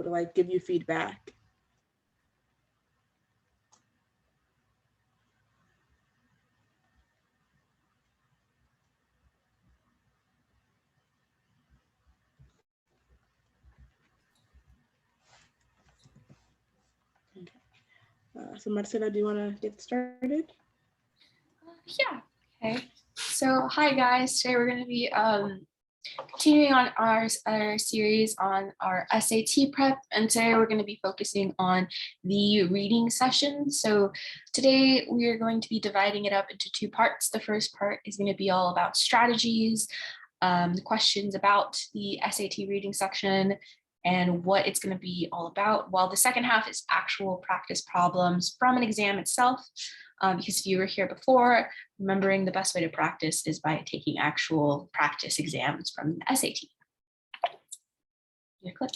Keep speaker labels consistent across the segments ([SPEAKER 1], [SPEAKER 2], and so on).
[SPEAKER 1] to like give you feedback. So Marcela, do you want to get started?
[SPEAKER 2] Yeah, okay. So hi guys, today we're going to be continuing on our series on our SAT prep, and today we're going to be focusing on the reading session. So today we are going to be dividing it up into two parts. The first part is going to be all about strategies, the questions about the SAT reading section, and what it's going to be all about, while the second half is actual practice problems from an exam itself. Because if you were here before, remembering the best way to practice is by taking actual practice exams from the SAT. Click.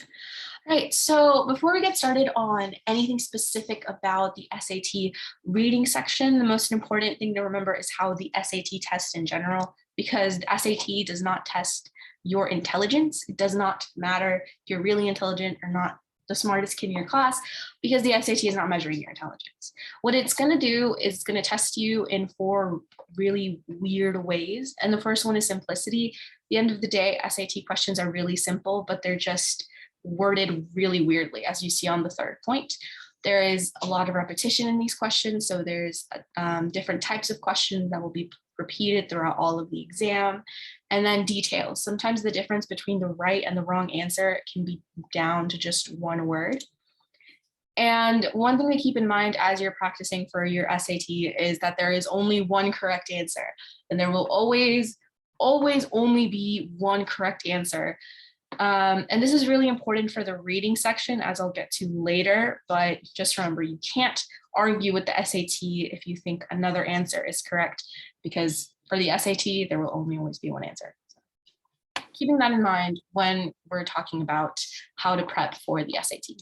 [SPEAKER 2] All right, so before we get started on anything specific about the SAT reading section, the most important thing to remember is how the SAT tests in general, because the SAT does not test your intelligence. It does not matter if you're really intelligent or not the smartest kid in your class, because the SAT is not measuring your intelligence. What it's going to do is going to test you in 4 really weird ways. And the first one is simplicity. At the end of the day, SAT questions are really simple, but they're just worded really weirdly, as you see on the third point. There is a lot of repetition in these questions. So there's different types of questions that will be repeated throughout all of the exam. And then details. Sometimes the difference between the right and the wrong answer can be down to just one word. And one thing to keep in mind as you're practicing for your SAT is that there is only one correct answer, and there will always only be one correct answer. And this is really important for the reading section, as I'll get to later, but just remember, you can't argue with the SAT if you think another answer is correct, because for the SAT, there will only always be one answer. So keeping that in mind when we're talking about how to prep for the SAT.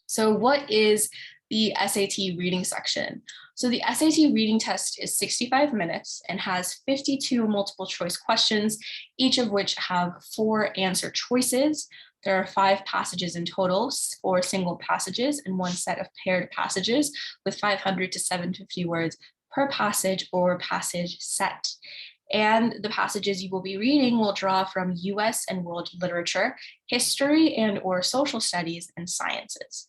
[SPEAKER 2] So what is the SAT reading section? So the SAT reading test is 65 minutes and has 52 multiple choice questions, each of which have 4 answer choices. There are 5 passages in total, 4 single passages and 1 set of paired passages with 500 to 750 words per passage or passage set. And the passages you will be reading will draw from US and world literature, history and or social studies, and sciences.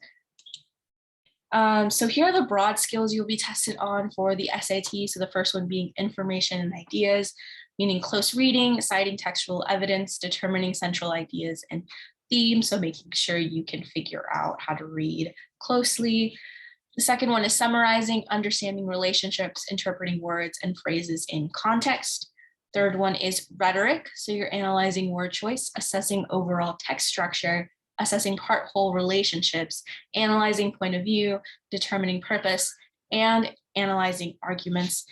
[SPEAKER 2] So here are the broad skills you'll be tested on for the SAT. So the first one being information and ideas, meaning close reading, citing textual evidence, determining central ideas and themes. So making sure you can figure out how to read closely. The second one is summarizing, understanding relationships, interpreting words and phrases in context. Third one is rhetoric. So you're analyzing word choice, assessing overall text structure, assessing part-whole relationships, analyzing point of view, determining purpose, and analyzing arguments.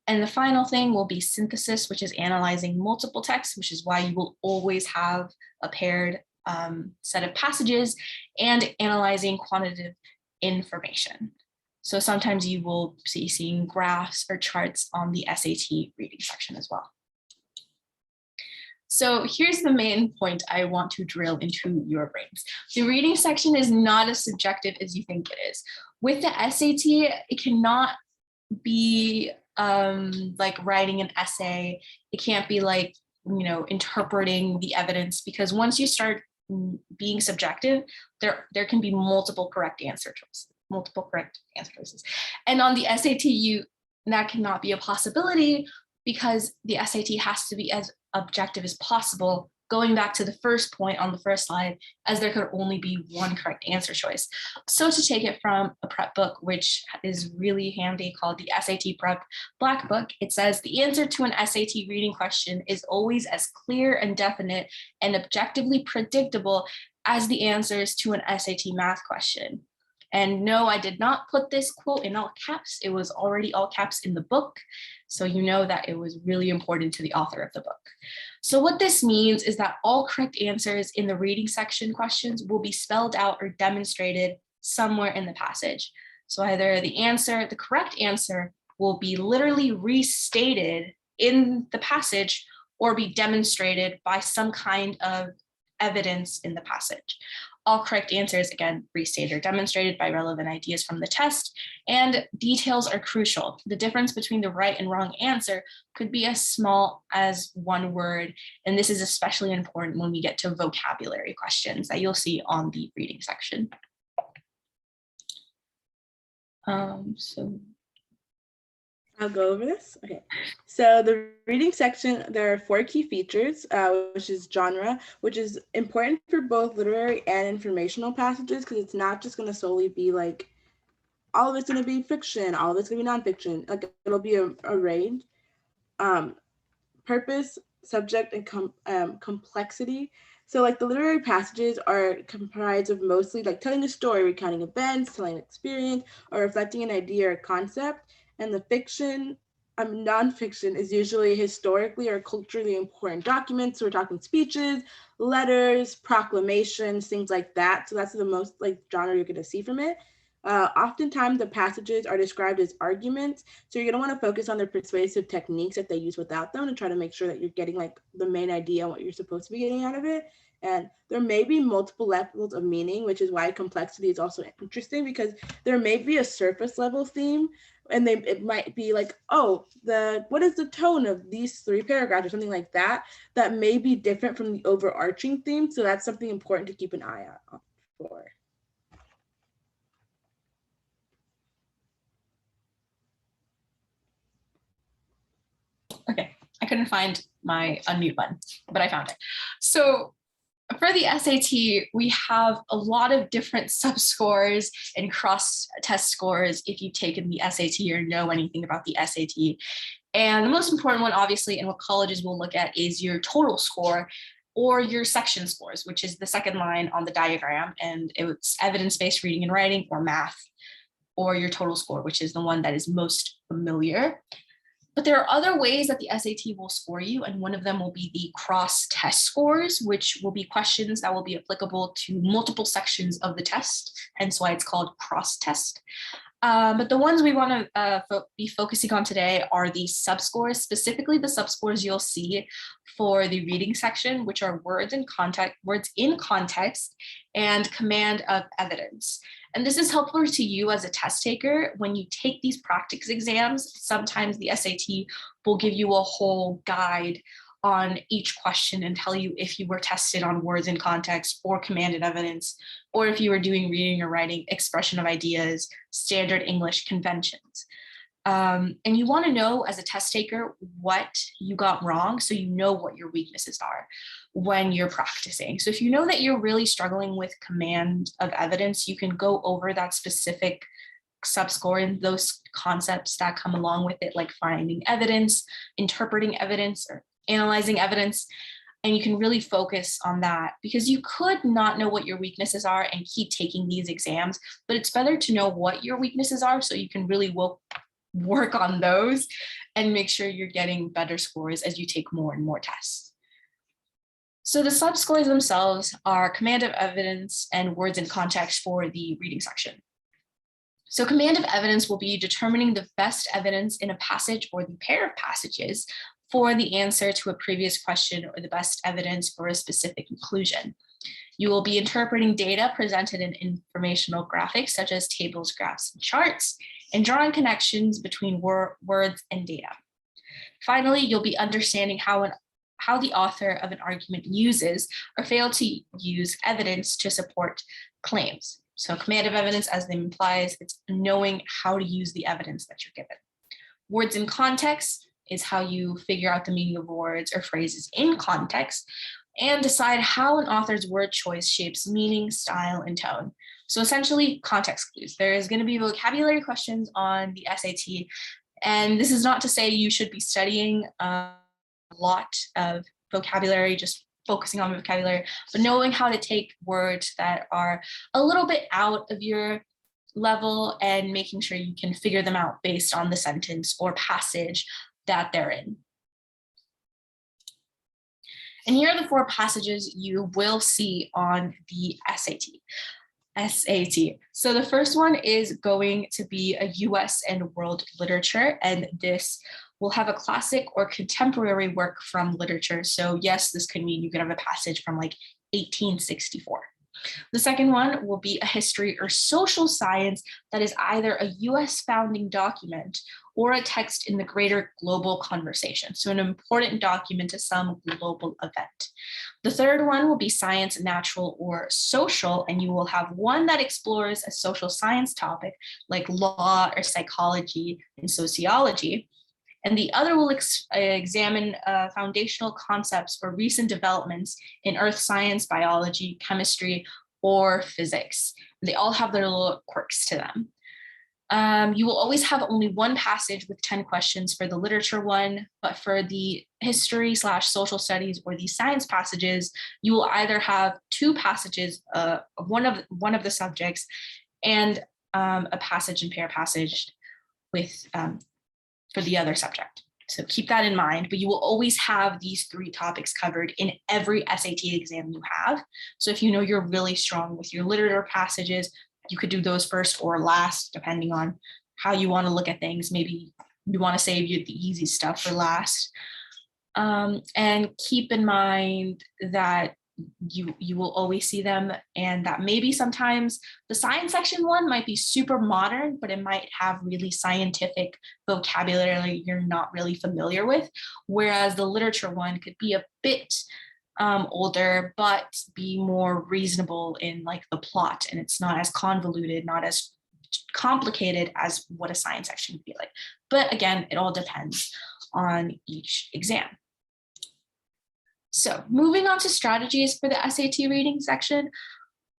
[SPEAKER 2] And the final thing will be synthesis, which is analyzing multiple texts, which is why you will always have a paired set of passages, and analyzing quantitative information. So sometimes you will see seeing graphs or charts on the SAT reading section as well. So here's the main point I want to drill into your brains. The reading section is not as subjective as you think it is. With the SAT, it cannot be like writing an essay. It can't be like, you know, interpreting the evidence, because once you start being subjective, there can be multiple correct answer choices. And on the SAT, that cannot be a possibility, because the SAT has to be as objective as possible, going back to the first point on the first slide, as there could only be one correct answer choice. So to take it from a prep book, which is really handy, called the SAT Prep Black Book, it says the answer to an SAT reading question is always as clear and definite and objectively predictable as the answers to an SAT math question. And no, I did not put this quote in all caps. It was already all caps in the book. So you know that it was really important to the author of the book. So what this means is that all correct answers in the reading section questions will be spelled out or demonstrated somewhere in the passage. So either the correct answer will be literally restated in the passage or be demonstrated by some kind of evidence in the passage. All correct answers, again, restated or demonstrated by relevant ideas from the test, and details are crucial. The difference between the right and wrong answer could be as small as one word, and this is especially important when we get to vocabulary questions that you'll see on the reading section.
[SPEAKER 1] I'll go over this. Okay, so the reading section, there are 4 key features, which is genre, which is important for both literary and informational passages, because it's not just going to solely be like, all of it's going to be fiction, all of it's going to be nonfiction. Like, it'll be a range. Purpose, subject, and complexity. So like the literary passages are comprised of mostly like telling a story, recounting events, telling an experience, or reflecting an idea or concept. And the fiction, nonfiction is usually historically or culturally important documents. So we're talking speeches, letters, proclamations, things like that. So that's the most like genre you're going to see from it. Oftentimes the passages are described as arguments. So you're going to want to focus on the persuasive techniques that they use without them and try to make sure that you're getting like the main idea and what you're supposed to be getting out of it. And there may be multiple levels of meaning, which is why complexity is also interesting, because there may be a surface level theme, and it might be like, oh, what is the tone of these 3 paragraphs or something like that, that may be different from the overarching theme. So that's something important to keep an eye out for.
[SPEAKER 2] Okay, I couldn't find my unmute button, but I found it. So for the SAT, we have a lot of different subscores and cross-test scores if you've taken the SAT or know anything about the SAT. And the most important one, obviously, and what colleges will look at, is your total score or your section scores, which is the second line on the diagram. And it's evidence-based reading and writing or math, or your total score, which is the one that is most familiar. But there are other ways that the SAT will score you, and one of them will be the cross-test scores, which will be questions that will be applicable to multiple sections of the test, hence why it's called cross-test. But the ones we want to be focusing on today are the subscores, specifically the subscores you'll see for the reading section, which are words in context, and command of evidence. And this is helpful to you as a test taker. When you take these practice exams, sometimes the SAT will give you a whole guide on each question and tell you if you were tested on words in context or commanded evidence, or if you were doing reading or writing, expression of ideas, standard English conventions. And you want to know as a test taker what you got wrong, so you know what your weaknesses are when you're practicing. So if you know that you're really struggling with command of evidence, you can go over that specific subscore and those concepts that come along with it, like finding evidence, interpreting evidence, or analyzing evidence. And you can really focus on that, because you could not know what your weaknesses are and keep taking these exams, but it's better to know what your weaknesses are so you can really work on those and make sure you're getting better scores as you take more and more tests. So the subscores themselves are command of evidence and words in context for the reading section. So command of evidence will be determining the best evidence in a passage or the pair of passages for the answer to a previous question, or the best evidence for a specific conclusion. You will be interpreting data presented in informational graphics, such as tables, graphs, and charts, and drawing connections between words and data. Finally, you'll be understanding how the author of an argument uses or fails to use evidence to support claims. So command of evidence, as the name implies, it's knowing how to use the evidence that you're given. Words in context is how you figure out the meaning of words or phrases in context and decide how an author's word choice shapes meaning, style, and tone. So essentially, context clues. There is going to be vocabulary questions on the SAT, and this is not to say you should be studying a lot of vocabulary, just focusing on vocabulary, but knowing how to take words that are a little bit out of your level and making sure you can figure them out based on the sentence or passage that they're in. And here are the 4 passages you will see on the SAT. So the first one is going to be a US and world literature, and this will have a classic or contemporary work from literature. So yes, this could mean you could have a passage from like 1864. The second one will be a history or social science that is either a US founding document or a text in the greater global conversation. So an important document to some global event. The third one will be science, natural, or social, and you will have one that explores a social science topic like law or psychology and sociology. And the other will examine foundational concepts or recent developments in earth science, biology, chemistry, or physics. They all have their little quirks to them. You will always have only one passage with 10 questions for the literature one, but for the history / social studies or the science passages, you will either have two passages of one of the subjects and a passage and pair passage with for the other subject. So keep that in mind, but you will always have these three topics covered in every SAT exam you have. So if you know you're really strong with your literature passages, you could do those first or last, depending on how you want to look at things. Maybe you want to save you the easy stuff for last. And keep in mind that you will always see them, and that maybe sometimes the science section one might be super modern, but it might have really scientific vocabulary you're not really familiar with, whereas the literature one could be a bit older but be more reasonable in like the plot, and it's not as convoluted, not as complicated as what a science section would be like. But again, it all depends on each exam. So moving on to strategies for the SAT reading section,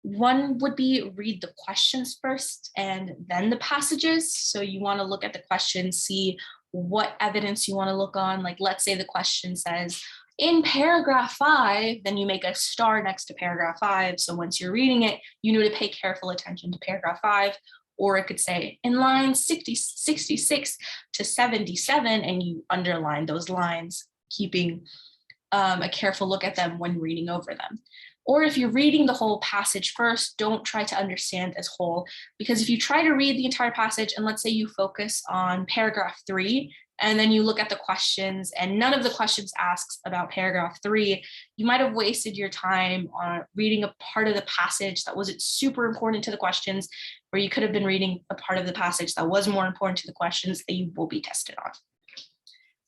[SPEAKER 2] one would be read the questions first and then the passages. So you want to look at the questions, see what evidence you want to look on. Like, let's say the question says, in paragraph 5, then you make a star next to paragraph 5. So once you're reading it, you know to pay careful attention to paragraph 5. Or it could say in lines 66 to 77, and you underline those lines, keeping a careful look at them when reading over them. Or if you're reading the whole passage first, don't try to understand as whole, because if you try to read the entire passage and let's say you focus on paragraph 3 and then you look at the questions and none of the questions asks about paragraph 3, you might have wasted your time on reading a part of the passage that wasn't super important to the questions, where you could have been reading a part of the passage that was more important to the questions that you will be tested on.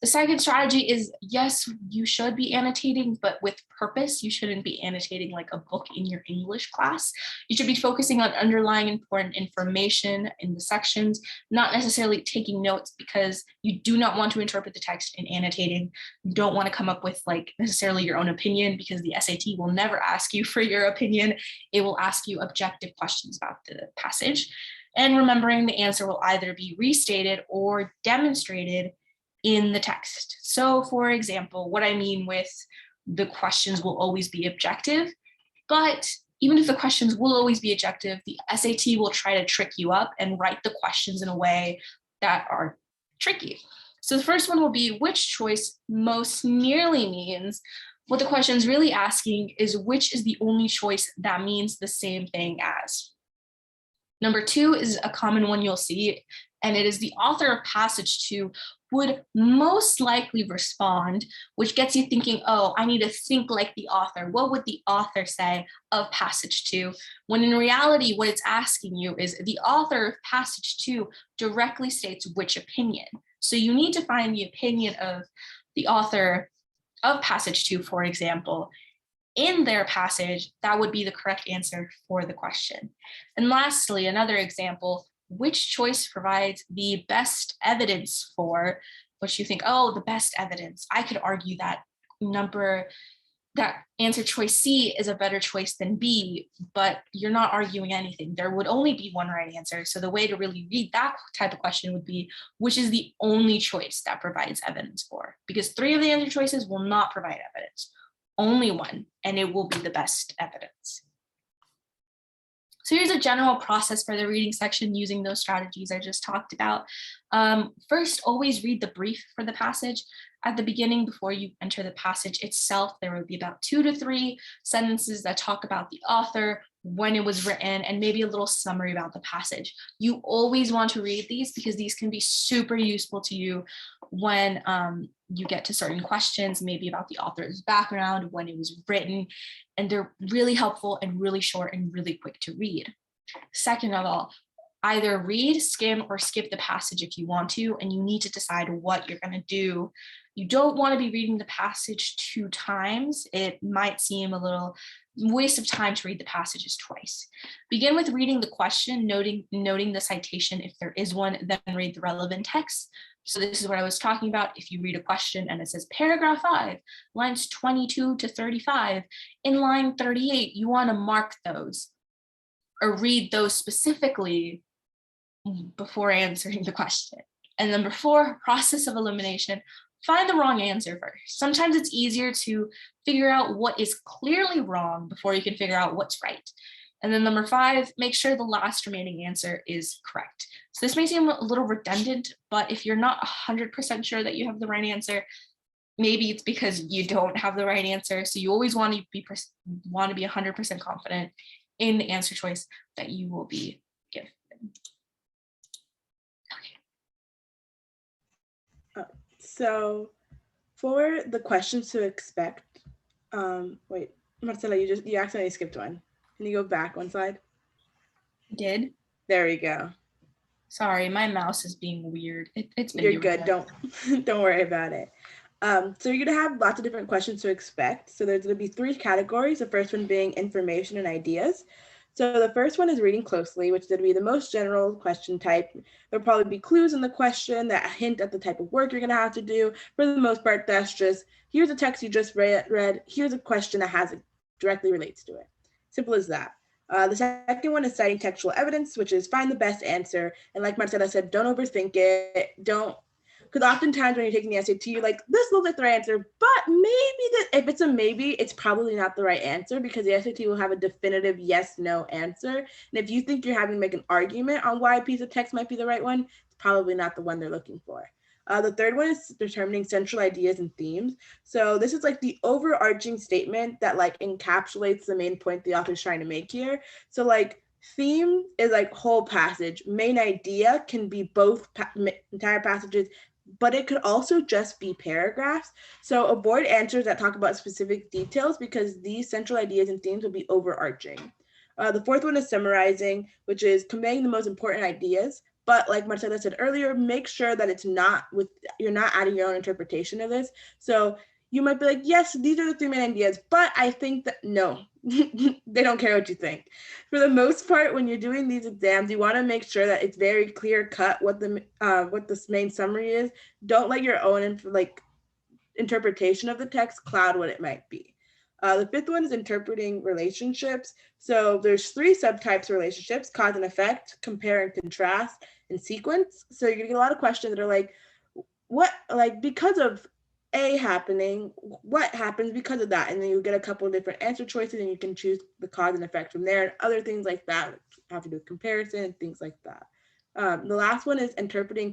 [SPEAKER 2] The second strategy is, yes, you should be annotating, but with purpose. You shouldn't be annotating like a book in your English class. You should be focusing on underlying important information in the sections, not necessarily taking notes, because you do not want to interpret the text in annotating. You don't want to come up with like necessarily your own opinion, because the SAT will never ask you for your opinion. It will ask you objective questions about the passage. And remembering the answer will either be restated or demonstrated in the text. So for example, what I mean with the questions will always be objective, but even if the questions will always be objective, the SAT will try to trick you up and write the questions in a way that are tricky. So the first one will be which choice most nearly means. What the question is really asking is which is the only choice that means the same thing as. Number 2 is a common one you'll see, and it is the author of passage 2 would most likely respond, which gets you thinking, oh, I need to think like the author. What would the author say of passage 2? When in reality, what it's asking you is the author of passage 2 directly states which opinion. So you need to find the opinion of the author of passage 2, for example, in their passage. That would be the correct answer for the question. And lastly, another example, which choice provides the best evidence for, which you think, oh, the best evidence. I could argue that answer choice C is a better choice than B, but you're not arguing anything. There would only be one right answer. So the way to really read that type of question would be, which is the only choice that provides evidence for? Because 3 of the answer choices will not provide evidence. Only one, and it will be the best evidence. So here's a general process for the reading section using those strategies I just talked about. First, always read the brief for the passage. At the beginning, before you enter the passage itself, there will be about 2 to 3 sentences that talk about the author, when it was written, and maybe a little summary about the passage. You always want to read these because these can be super useful to you when you get to certain questions, maybe about the author's background, when it was written, and they're really helpful and really short and really quick to read. Second of all, either read, skim, or skip the passage if you want to, and you need to decide what you're going to do. You don't want to be reading the passage 2 times. It might seem a little waste of time to read the passages twice. Begin with reading the question, noting the citation if there is one, then read the relevant text. So this is what I was talking about. If you read a question and it says paragraph 5, lines 22 to 35, in line 38, you want to mark those or read those specifically before answering the question. And number 4, process of elimination. Find the wrong answer first. Sometimes it's easier to figure out what is clearly wrong before you can figure out what's right. And then number 5, make sure the last remaining answer is correct. So this may seem a little redundant, but if you're not 100% sure that you have the right answer, maybe it's because you don't have the right answer. So you always want to be 100% confident in the answer choice that you will be given.
[SPEAKER 1] So for the questions to expect, wait, Marcela, you accidentally skipped one. Can you go back one slide?
[SPEAKER 2] I did.
[SPEAKER 1] There we go.
[SPEAKER 2] Sorry, my mouse is being weird. It's been
[SPEAKER 1] You're good. Don't worry about it. So you're gonna have lots of different questions to expect. So there's gonna be 3 categories. The first one being information and ideas. So the first one is reading closely, which is going to be the most general question type. There'll probably be clues in the question that hint at the type of work you're going to have to do. For the most part, that's just, here's a text you just read, here's a question that directly relates to it. Simple as that. The second one is citing textual evidence, which is find the best answer. And like Marcela said, don't overthink it. Because oftentimes when you're taking the SAT, you're like, this looks like the right answer, but maybe if it's a maybe, it's probably not the right answer because the SAT will have a definitive yes, no answer. And if you think you're having to make an argument on why a piece of text might be the right one, it's probably not the one they're looking for. The third one is determining central ideas and themes. So this is like the overarching statement that like encapsulates the main point the author's trying to make here. So like theme is like whole passage. Main idea can be both entire passages, but it could also just be paragraphs. So avoid answers that talk about specific details because these central ideas and themes will be overarching. The fourth one is summarizing, which is conveying the most important ideas. But like Marcela said earlier, make sure that you're not adding your own interpretation of this. So you might be like, yes, these are the 3 main ideas, but I think that no, they don't care what you think. For the most part, when you're doing these exams, you want to make sure that it's very clear cut what the main summary is. Don't let your own interpretation of the text cloud what it might be. The 5th one is interpreting relationships. So there's 3 subtypes of relationships: cause and effect, compare and contrast, and sequence. So you're gonna get a lot of questions that are like, because of A happening, what happens because of that? And then you get a couple of different answer choices and you can choose the cause and effect from there, and other things like that have to do with comparison and things like that. The last one is interpreting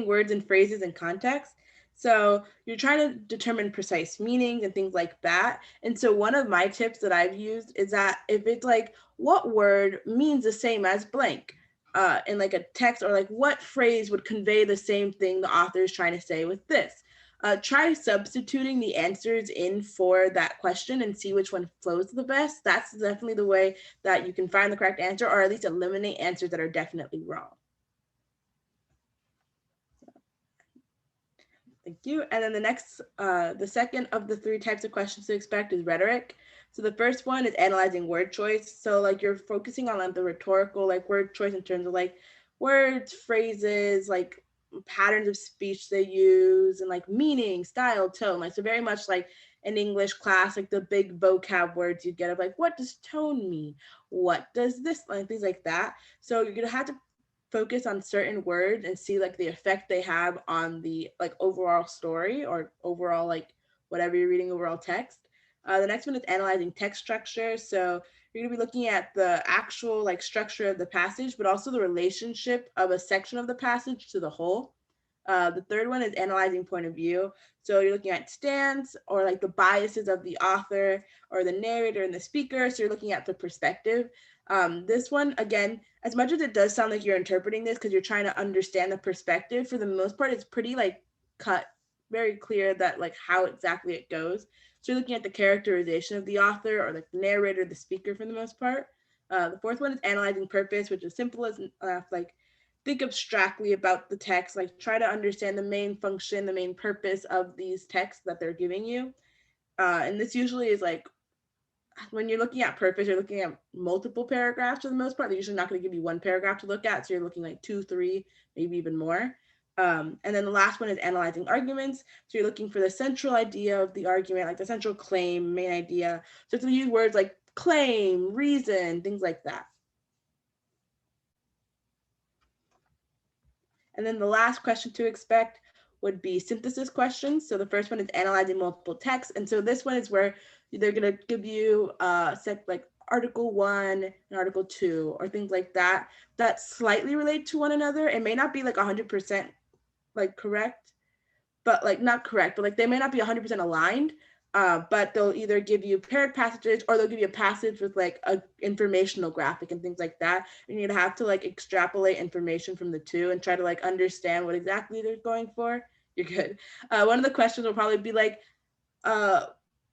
[SPEAKER 1] words and phrases in context. So you're trying to determine precise meanings and things like that. And so one of my tips that I've used is that if it's like, what word means the same as blank in like a text, or like what phrase would convey the same thing the author is trying to say with this? Try substituting the answers in for that question and see which one flows the best. That's definitely the way that you can find the correct answer, or at least eliminate answers that are definitely wrong. Thank you. And then the second of the 3 types of questions to expect is rhetoric. So the first one is analyzing word choice. So like you're focusing on like the rhetorical like word choice in terms of like words, phrases, like patterns of speech they use, and like meaning, style, tone. Like so very much like in English class, like the big vocab words you get of like, what does tone mean? What does this, like things like that. So you're gonna have to focus on certain words and see like the effect they have on the like overall story or overall like whatever you're reading, overall text. The next one is analyzing text structure. So you're gonna be looking at the actual like structure of the passage, but also the relationship of a section of the passage to the whole. The third one is analyzing point of view. So you're looking at stance or like the biases of the author or the narrator and the speaker. So you're looking at the perspective. This one, again, as much as it does sound like you're interpreting this because you're trying to understand the perspective, for the most part, it's pretty like cut, very clear that like how exactly it goes. So you're looking at the characterization of the author or like the narrator, the speaker for the most part. The fourth one is analyzing purpose, which is simple as like think abstractly about the text, like try to understand the main function, the main purpose of these texts that they're giving you. And this usually is like when you're looking at purpose, you're looking at multiple paragraphs for the most part. They're usually not going to give you one paragraph to look at. So you're looking like 2, 3, maybe even more. And then the last one is analyzing arguments. So you're looking for the central idea of the argument, like the central claim, main idea. So to use words like claim, reason, things like that. And then the last question to expect would be synthesis questions. So the first one is analyzing multiple texts. And so this one is where they're going to give you like article 1 and article 2 or things like that that slightly relate to one another. It may not be like 100% like correct, but like not correct, but like they may not be 100% aligned. But they'll either give you paired passages or they'll give you a passage with like a informational graphic and things like that. And you'd have to like extrapolate information from the two and try to like understand what exactly they're going for. You're good. One of the questions will probably be like,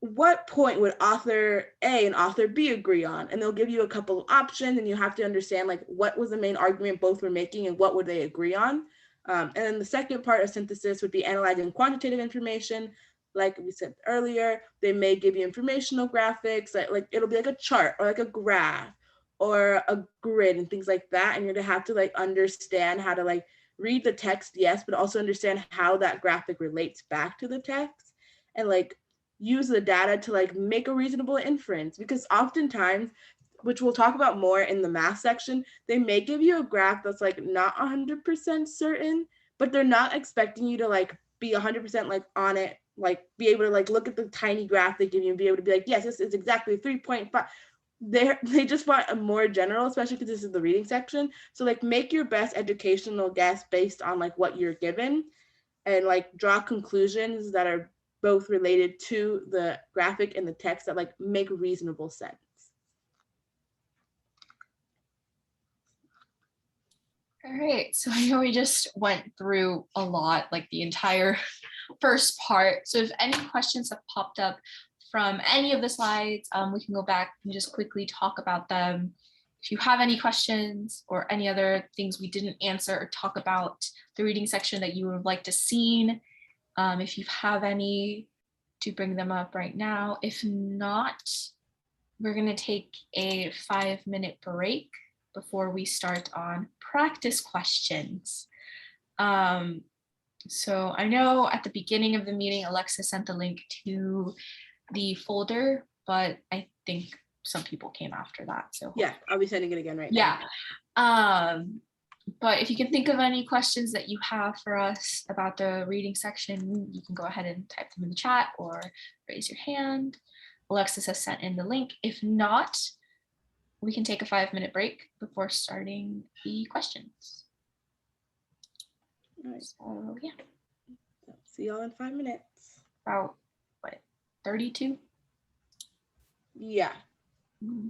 [SPEAKER 1] what point would author A and author B agree on? And they'll give you a couple of options and you have to understand like what was the main argument both were making and what would they agree on. And then the second part of synthesis would be analyzing quantitative information. Like we said earlier, they may give you informational graphics, like it'll be like a chart or like a graph or a grid and things like that. And you're gonna have to like understand how to like read the text, yes, but also understand how that graphic relates back to the text and like use the data to like make a reasonable inference, because oftentimes, which we'll talk about more in the math section, they may give you a graph that's like not 100% certain, but they're not expecting you to like be 100% like on it, like be able to like look at the tiny graph they give you and be able to be like, yes, this is exactly 3.5. They just want a more general, especially because this is the reading section. So like make your best educational guess based on like what you're given and like draw conclusions that are both related to the graphic and the text that like make reasonable sense.
[SPEAKER 2] All right, so I know we just went through a lot, like the entire first part. So if any questions have popped up from any of the slides, we can go back and just quickly talk about them. If you have any questions or any other things we didn't answer or talk about the reading section that you would like to see, if you have any, to bring them up right now. If not, we're going to take a 5-minute break before we start on practice questions. So I know at the beginning of the meeting, Alexa sent the link to the folder, but I think some people came after that. So
[SPEAKER 1] yeah, I'll be sending it again right
[SPEAKER 2] now.
[SPEAKER 1] Yeah.
[SPEAKER 2] But if you can think of any questions that you have for us about the reading section, you can go ahead and type them in the chat or raise your hand. Alexis has sent in the link. If not, we can take a 5-minute break before starting the questions.
[SPEAKER 1] All right.
[SPEAKER 2] So yeah.
[SPEAKER 1] See y'all in 5 minutes.
[SPEAKER 2] About what, 32?
[SPEAKER 1] Yeah.
[SPEAKER 2] Mm-hmm.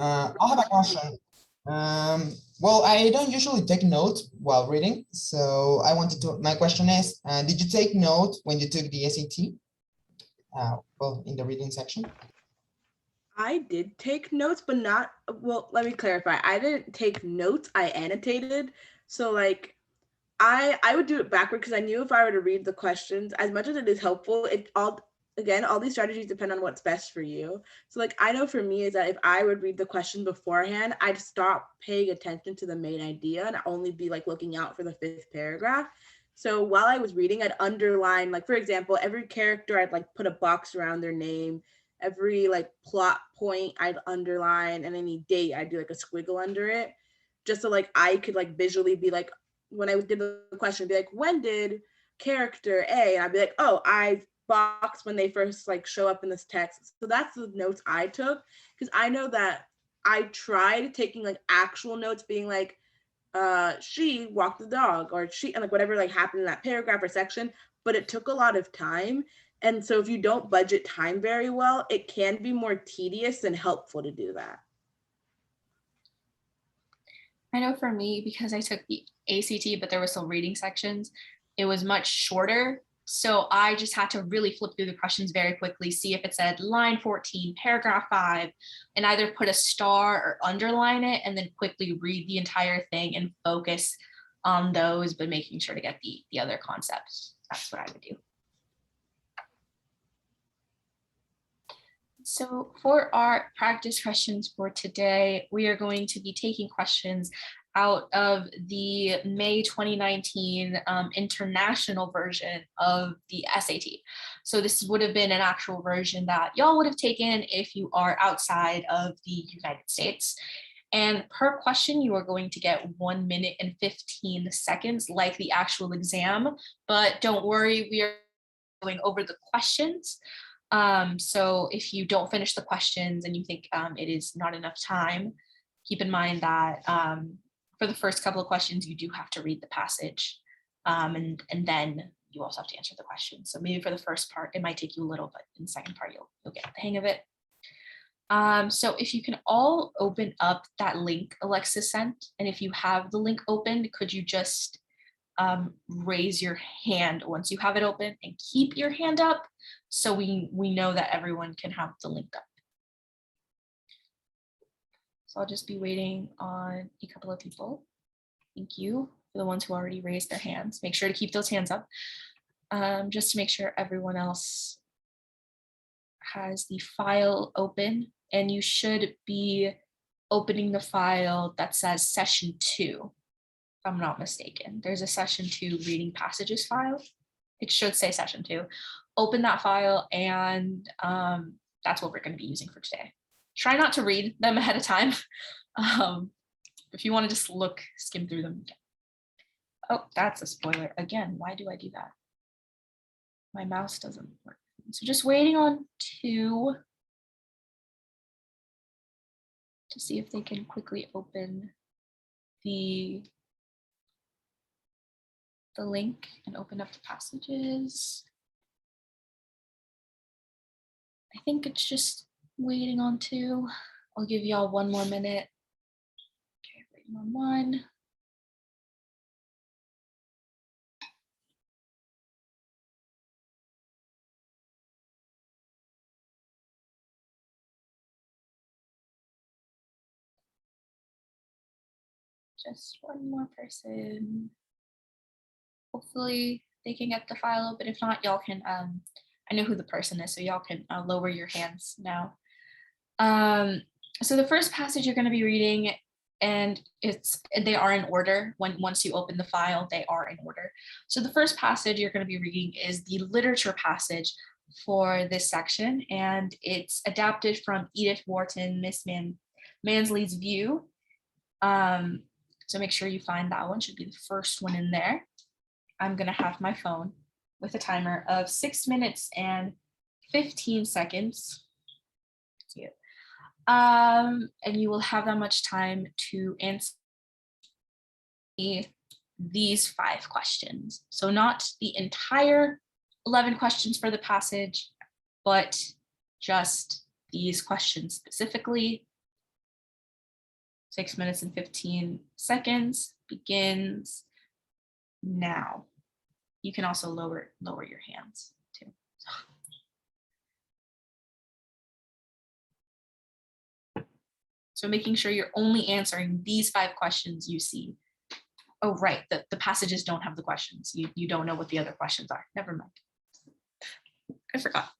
[SPEAKER 3] I have a question. Well, I don't usually take notes while reading, so I wanted to. My question is, did you take notes when you took the SAT? Well, in the reading section.
[SPEAKER 1] I did take notes, but not. Well, let me clarify. I didn't take notes. I annotated. So like, I would do it backward because I knew if I were to read the questions, as much as it is helpful, all these strategies depend on what's best for you. So like I know for me is that if I would read the question beforehand, I'd stop paying attention to the main idea and only be like looking out for the 5th paragraph. So while I was reading, I'd underline, like for example, every character I'd like put a box around their name, every like plot point I'd underline, and any date I'd do like a squiggle under it, just so like I could like visually be like, when I did the question, be like, when did character A? And I'd be like, oh, I box when they first like show up in this text. So that's the notes I took, because I know that I tried taking like actual notes, being like, she walked the dog, or she, and like whatever like happened in that paragraph or section, but it took a lot of time. And so if you don't budget time very well, it can be more tedious than helpful to do that.
[SPEAKER 2] I know for me, because I took the ACT, but there were still reading sections, it was much shorter. So I just had to really flip through the questions very quickly, see if it said line 14, paragraph 5, and either put a star or underline it, and then quickly read the entire thing and focus on those, but making sure to get the other concepts. That's what I would do. So for our practice questions for today, we are going to be taking questions out of the May 2019 international version of the SAT. So this would have been an actual version that y'all would have taken if you are outside of the United States. And per question, you are going to get 1 minute and 15 seconds like the actual exam, but don't worry, we are going over the questions. So if you don't finish the questions and you think it is not enough time, keep in mind that for the first couple of questions, you do have to read the passage, and then you also have to answer the question. So maybe for the first part, it might take you a little, but in the second part, you'll get the hang of it. So if you can all open up that link Alexis sent, and if you have the link open, could you just raise your hand once you have it open and keep your hand up so we know that everyone can have the link up. So I'll just be waiting on a couple of people. Thank you for the ones who already raised their hands. Make sure to keep those hands up just to make sure everyone else has the file open, and you should be opening the file that says session 2. If I'm not mistaken, there's a session 2 reading passages file. It should say session 2. Open that file, and that's what we're going to be using for today. Try not to read them ahead of time. If you want to just skim through them. Oh, that's a spoiler. Again, why do I do that? My mouse doesn't work. So just waiting on 2 to see if they can quickly open the link and open up the passages. I think it's just waiting on 2. I'll give y'all 1 more minute. Okay, waiting on 1. Just 1 more person. Hopefully they can get the file open. If not, y'all can, I know who the person is, so y'all can lower your hands now. So the first passage you're going to be reading, and they are in order. Once you open the file, they are in order. So the first passage you're going to be reading is the literature passage for this section, and it's adapted from Edith Wharton, Miss Mansley's View. So make sure you find that one, should be the first one in there. I'm going to have my phone with a timer of 6 minutes and 15 seconds. And you will have that much time to answer these 5 questions. So not the entire 11 questions for the passage, but just these questions specifically. 6 minutes and 15 seconds begins now. You can also lower your hands too. So making sure you're only answering these 5 questions you see. Oh, right, the passages don't have the questions. You don't know what the other questions are. Never mind. I forgot.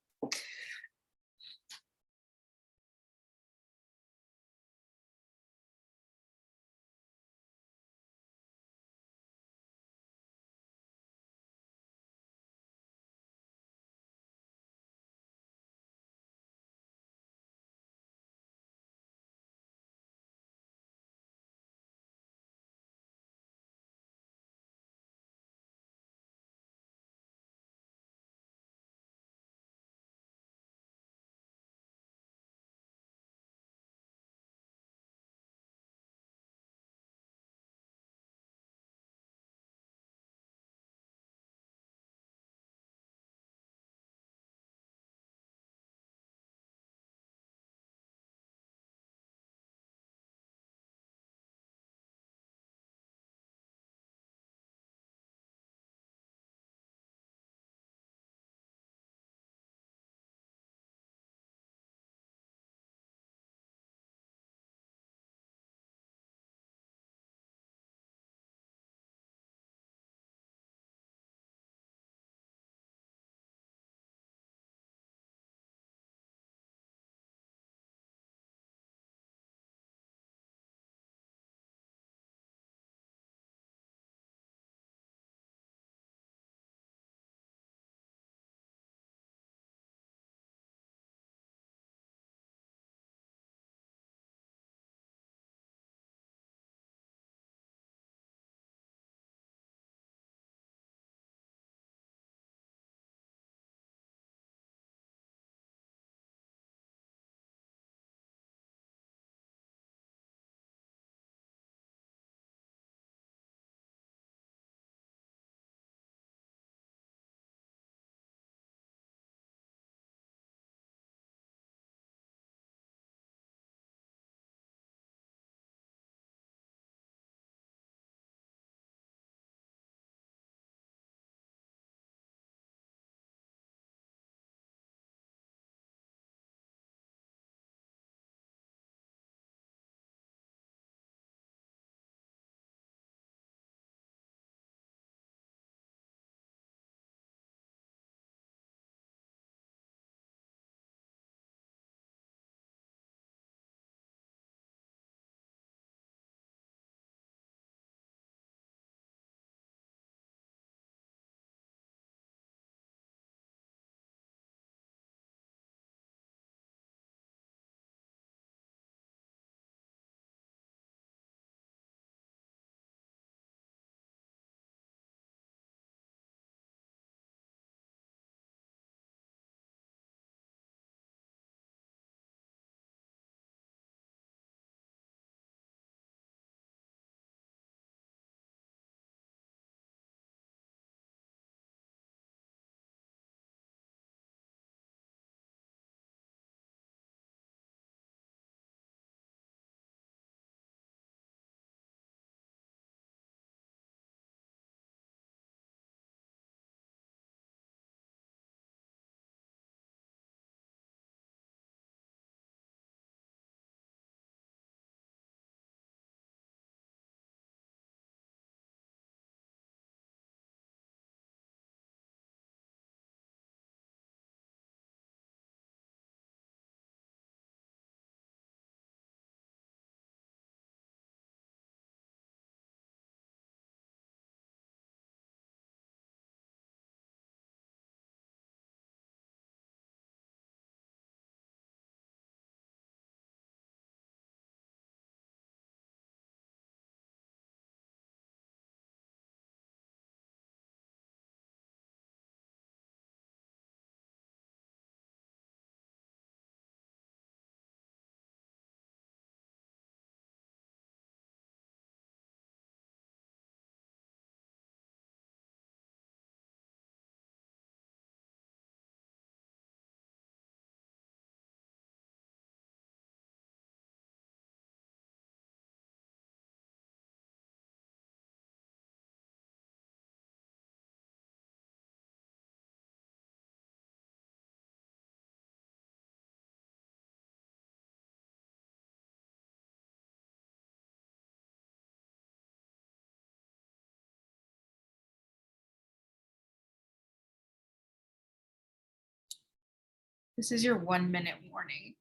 [SPEAKER 2] This is your 1 minute warning.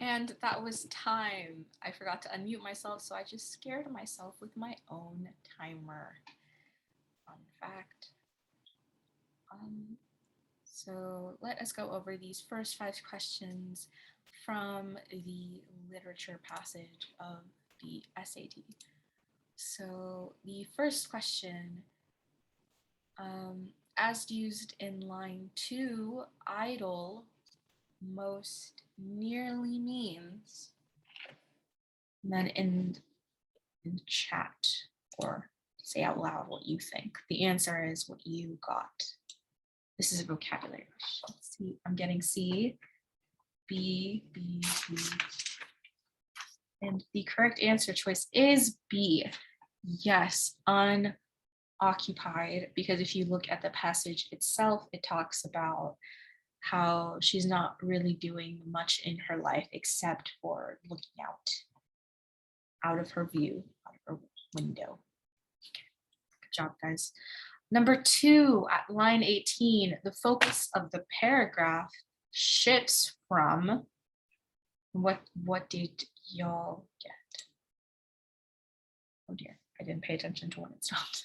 [SPEAKER 2] And that was time. I forgot to unmute myself, so I just scared myself with my own timer. Fun fact. So let us go over these first 5 questions from the literature passage of the SAT. So the first question, as used in line 2, idle most nearly means, and then in the chat or say out loud what you think. The answer is what you got. This is a vocabulary question. See, I'm getting C, B, B, B. And the correct answer choice is B. Yes, unoccupied, because if you look at the passage itself, it talks about how she's not really doing much in her life except for looking out of her view, out of her window. Good job, guys. Number 2, at line 18, the focus of the paragraph shifts from, what did y'all get? Oh dear, I didn't pay attention to when it stopped.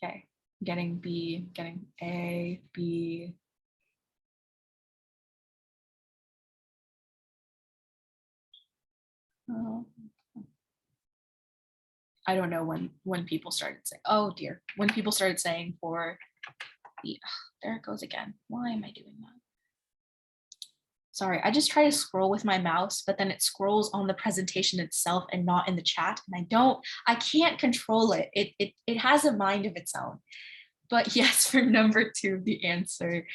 [SPEAKER 2] Okay, getting B, getting A, B. Oh. I don't know when people started saying, oh dear, when people started saying for the, there it goes again. Why am I doing that? Sorry, I just try to scroll with my mouse, but then it scrolls on the presentation itself and not in the chat. And I can't control it. It has a mind of its own. But yes, for number 2, the answer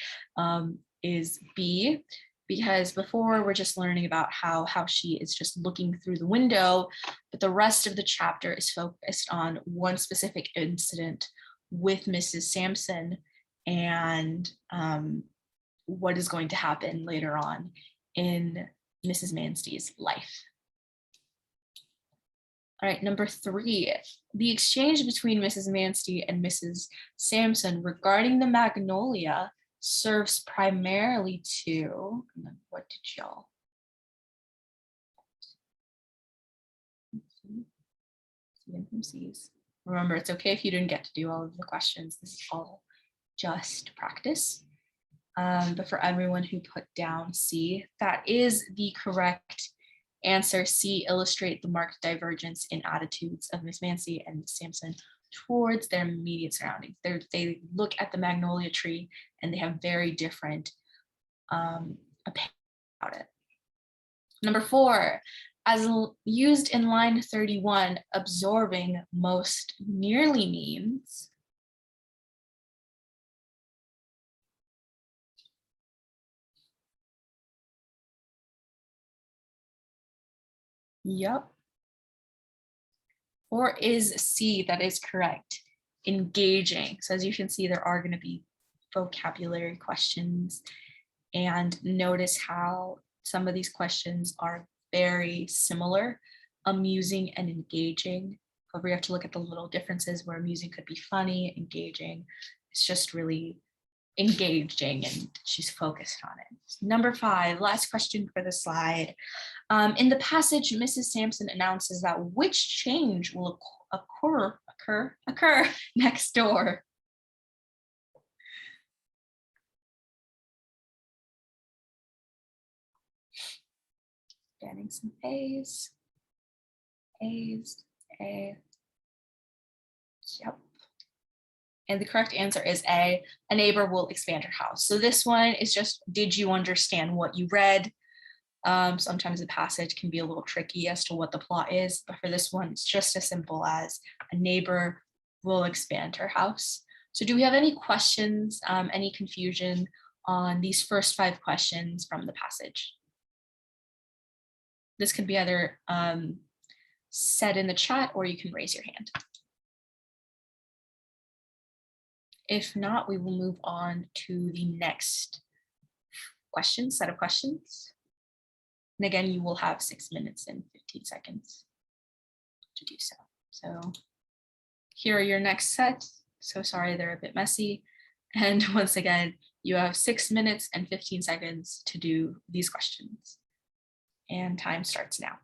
[SPEAKER 2] is B, because before we're just learning about how she is just looking through the window, but the rest of the chapter is focused on one specific incident with Mrs. Sampson and what is going to happen later on in Mrs. Manstey's life. All right, number 3, the exchange between Mrs. Manstey and Mrs. Sampson regarding the magnolia serves primarily to, and then what did y'all? Remember, it's okay if you didn't get to do all of the questions. This is all just practice. But for everyone who put down C, that is the correct answer. C, illustrate the marked divergence in attitudes of Miss Manstey and Miss Sampson towards their immediate surroundings. They look at the magnolia tree and they have very different opinions about it. Number 4, as used in line 31, absorbing most nearly means. Yep. Or is C, that is correct, engaging. So as you can see, there are going to be vocabulary questions, and notice how some of these questions are very similar, amusing and engaging. However, you have to look at the little differences where amusing could be funny, engaging. It's just really engaging and she's focused on it. Number 5, last question for the slide. In the passage, Mrs. Sampson announces that which change will occur next door. Getting some A's. A's, A. Yep. And the correct answer is A. A neighbor will expand her house. So this one is just, did you understand what you read? Sometimes the passage can be a little tricky as to what the plot is, but for this one, it's just as simple as a neighbor will expand her house. So do we have any questions, any confusion on these first 5 questions from the passage? This can be either said in the chat or you can raise your hand. If not, we will move on to the next set of questions. And again, you will have 6 minutes and 15 seconds to do so. So here are your next set. So sorry, they're a bit messy. And once again, you have 6 minutes and 15 seconds to do these questions. And time starts now.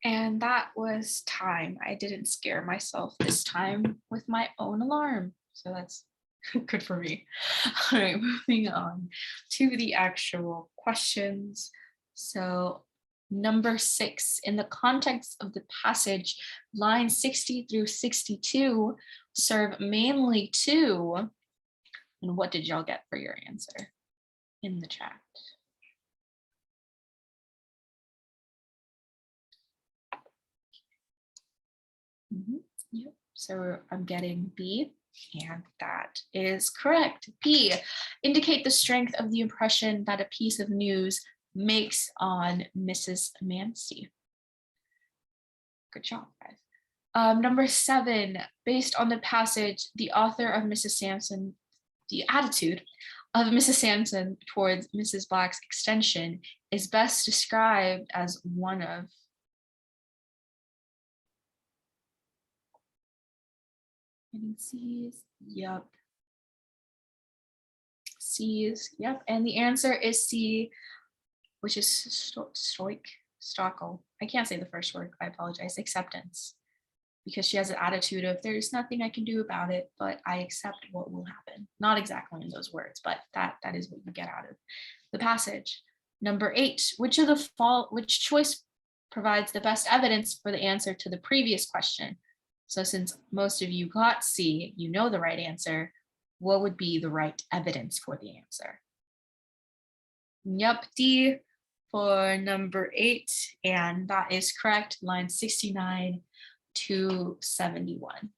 [SPEAKER 2] And that was time. I didn't scare myself this time with my own alarm. So that's good for me. All right, moving on to the actual questions. So number 6, in the context of the passage, lines 60 through 62 serve mainly to, and what did y'all get for your answer in the chat? Yep. So I'm getting B, and that is correct. B, indicate the strength of the impression that a piece of news makes on Mrs. Mancy. Good job, guys. Number 7, based on the passage, the author of Mrs. Sampson, the attitude of Mrs. Sampson towards Mrs. Black's extension is best described as one of. C's, yep. C's, yep. And the answer is C, which is stoical. I can't say the first word, I apologize, acceptance. Because she has an attitude of there's nothing I can do about it, but I accept what will happen. Not exactly in those words, but that is what you get out of the passage. Number 8, which choice provides the best evidence for the answer to the previous question? So since most of you got C, you know the right answer. What would be the right evidence for the answer? Yep, D for number 8, and that is correct, line 69 to 71.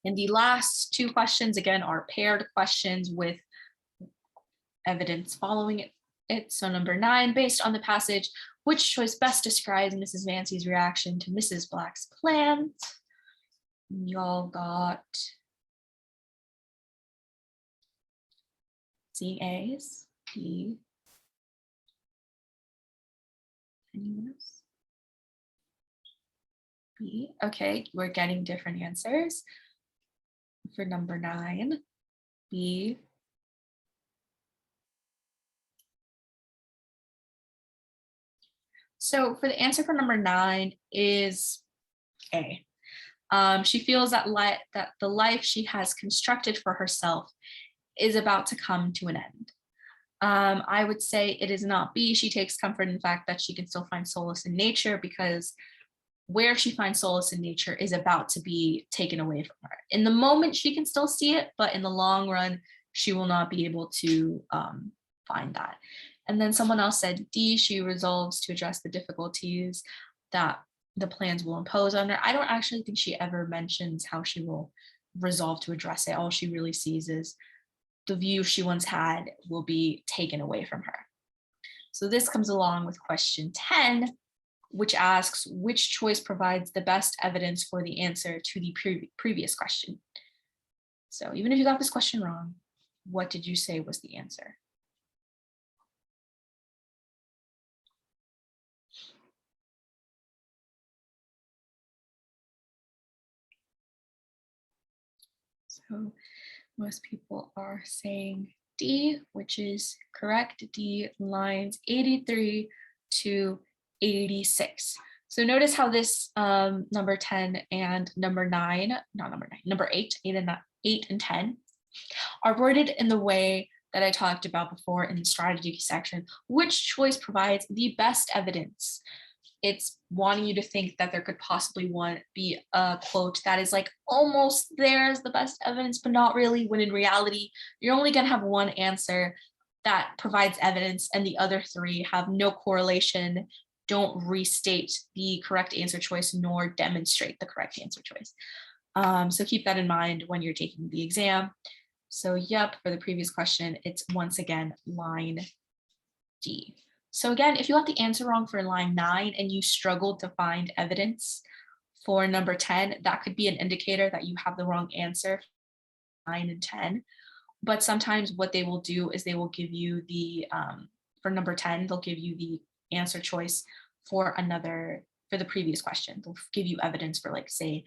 [SPEAKER 2] And the last 2 questions, again, are paired questions with evidence following it. So number 9, based on the passage, which choice best describes Mrs. Mancy's reaction to Mrs. Black's plans? Y'all got C, A's, B. Anyone else? B. Okay, we're getting different answers. For number 9, B. So for the answer for number 9 is A. She feels that the life she has constructed for herself is about to come to an end. I would say it is not B. She takes comfort in the fact that she can still find solace in nature, because where she finds solace in nature is about to be taken away from her. In the moment, she can still see it, but in the long run, she will not be able to find that. And then someone else said D, she resolves to address the difficulties that the plans will impose on her. I don't actually think she ever mentions how she will resolve to address it. All she really sees is the view she once had will be taken away from her. So this comes along with question 10, which asks which choice provides the best evidence for the answer to the previous question. So even if you got this question wrong, what did you say was the answer? So most people are saying D, which is correct. D, lines 83 to 86. So notice how this number 10 and number 9, not number 9, number 8 and 10 are worded in the way that I talked about before in the strategy section. Which choice provides the best evidence? It's wanting you to think that there could possibly be a quote that is like almost there as the best evidence, but not really, when in reality, you're only going to have one answer that provides evidence and the other 3 have no correlation, don't restate the correct answer choice, nor demonstrate the correct answer choice. So keep that in mind when you're taking the exam. So yep, for the previous question, it's once again line D. So again, if you got the answer wrong for line 9 and you struggled to find evidence for number 10, that could be an indicator that you have the wrong answer for 9 and 10. But sometimes what they will do is they will give you the, for number 10, they'll give you the answer choice for the previous question. They'll give you evidence for, like, say,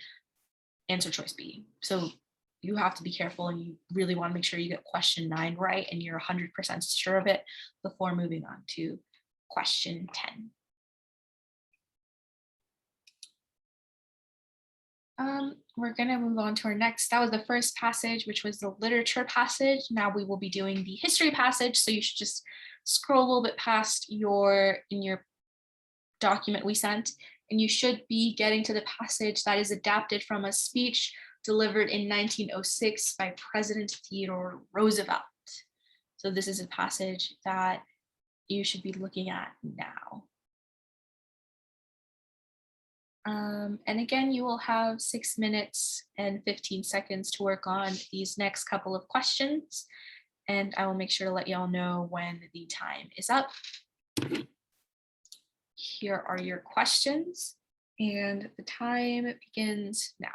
[SPEAKER 2] answer choice B. So you have to be careful, and you really want to make sure you get question 9 right and you're 100% sure of it before moving on to question 10. We're going to move on to our next. That was the first passage, which was the literature passage. Now we will be doing the history passage. So you should just scroll a little bit past in your document we sent, and you should be getting to the passage that is adapted from a speech delivered in 1906 by President Theodore Roosevelt. So this is a passage that you should be looking at now. And again, you will have 6 minutes and 15 seconds to work on these next couple of questions. And I will make sure to let y'all know when the time is up. Here are your questions, and the time begins now.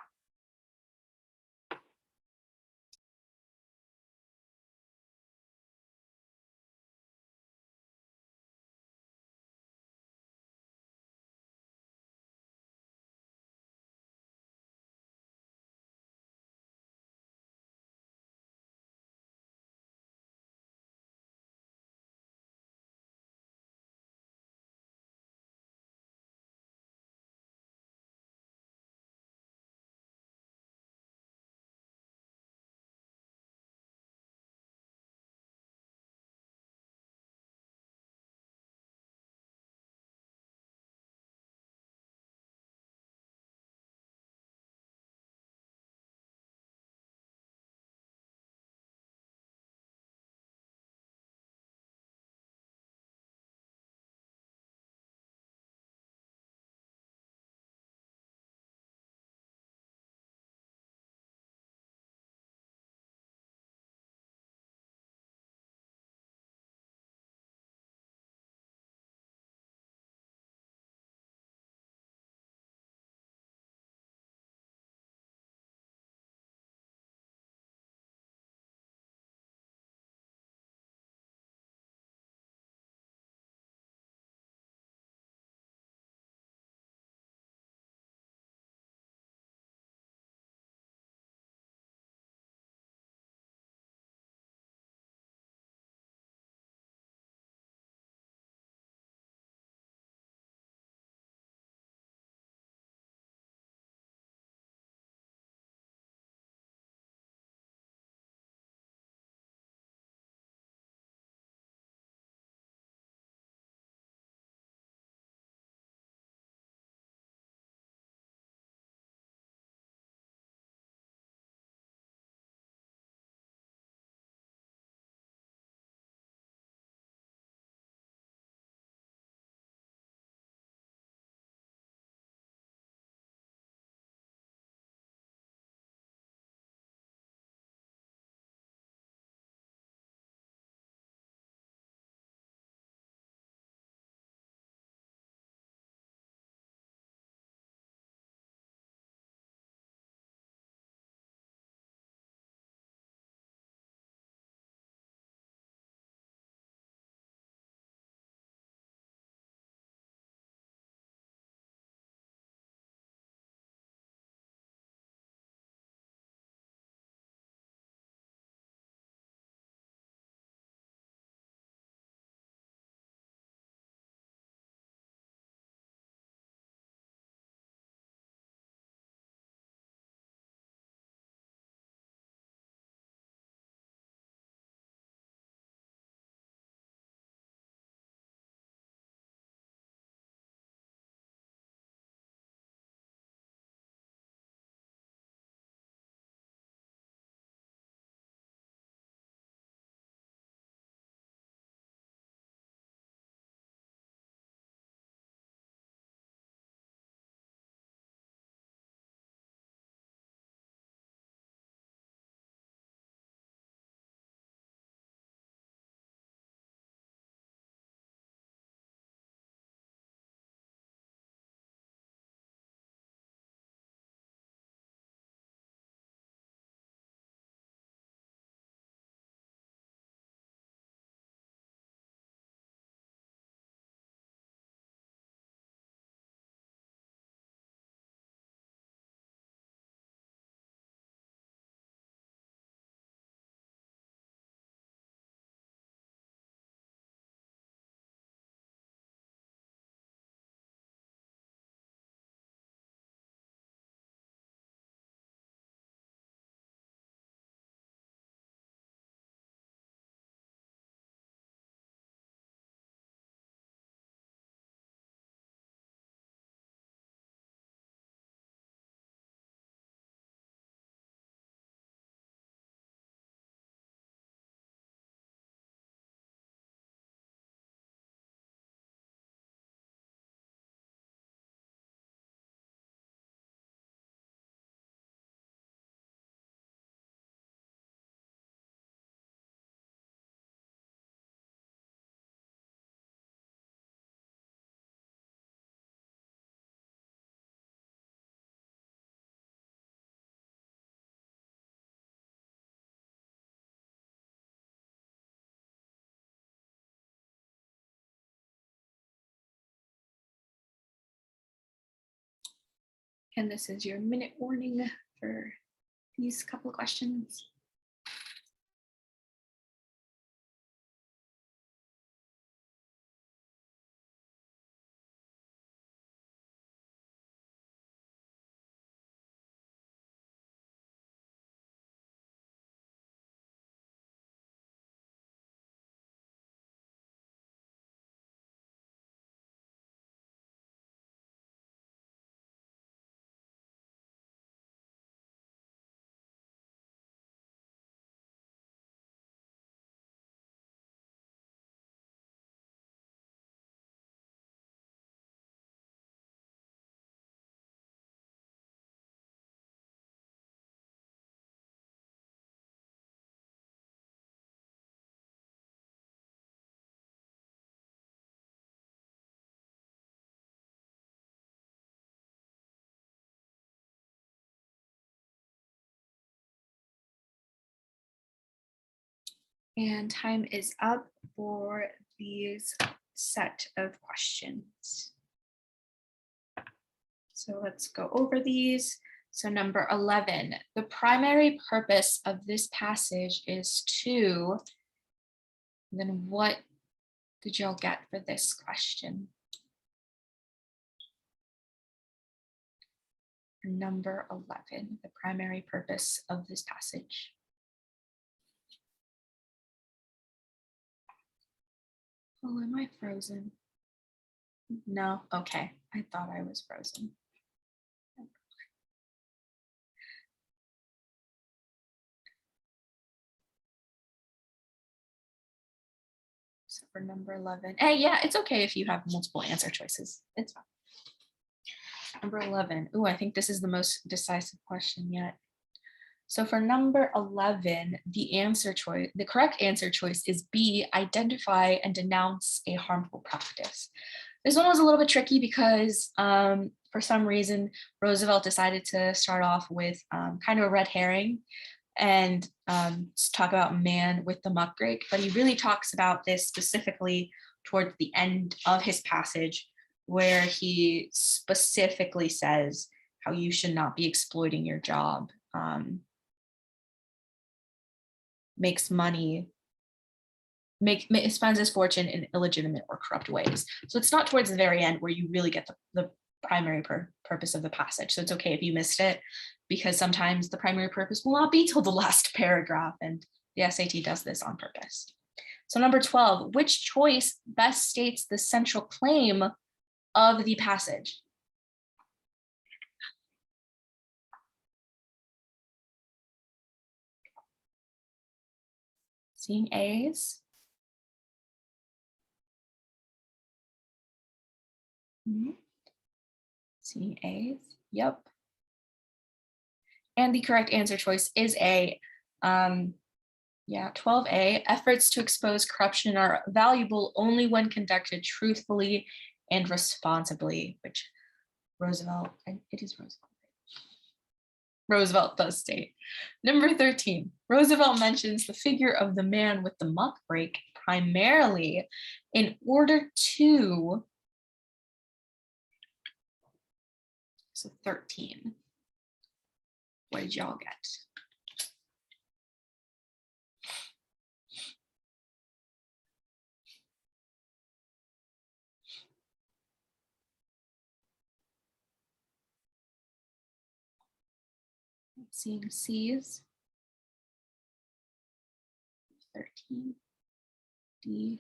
[SPEAKER 2] And this is your minute warning for these couple of questions. And time is up for these set of questions. So let's go over these. So number 11, the primary purpose of this passage is to, then what did y'all get for this question? Number 11, the primary purpose of this passage. Oh, am I frozen? No, okay, I thought I was frozen. So for number 11, hey, yeah, it's okay if you have multiple answer choices. It's fine. Number 11. Oh, I think this is the most decisive question yet. So for number 11, the correct answer choice is B, identify and denounce a harmful practice. This one was a little bit tricky because for some reason, Roosevelt decided to start off with kind of a red herring and talk about man with the muck rake, but he really talks about this specifically towards the end of his passage, where he specifically says how you should not be exploiting your job, makes money, spends his fortune in illegitimate or corrupt ways. So it's not towards the very end where you really get the primary purpose of the passage. So it's okay if you missed it, because sometimes the primary purpose will not be till the last paragraph, and the SAT does this on purpose. So number 12, which choice best states the central claim of the passage? Seeing A's. Seeing A's, yep. And the correct answer choice is A. 12A, efforts to expose corruption are valuable only when conducted truthfully and responsibly, which Roosevelt does state. Number 13, Roosevelt mentions the figure of the man with the muck rake primarily in order to, so 13, what did y'all get? Seeing C's, 13, D.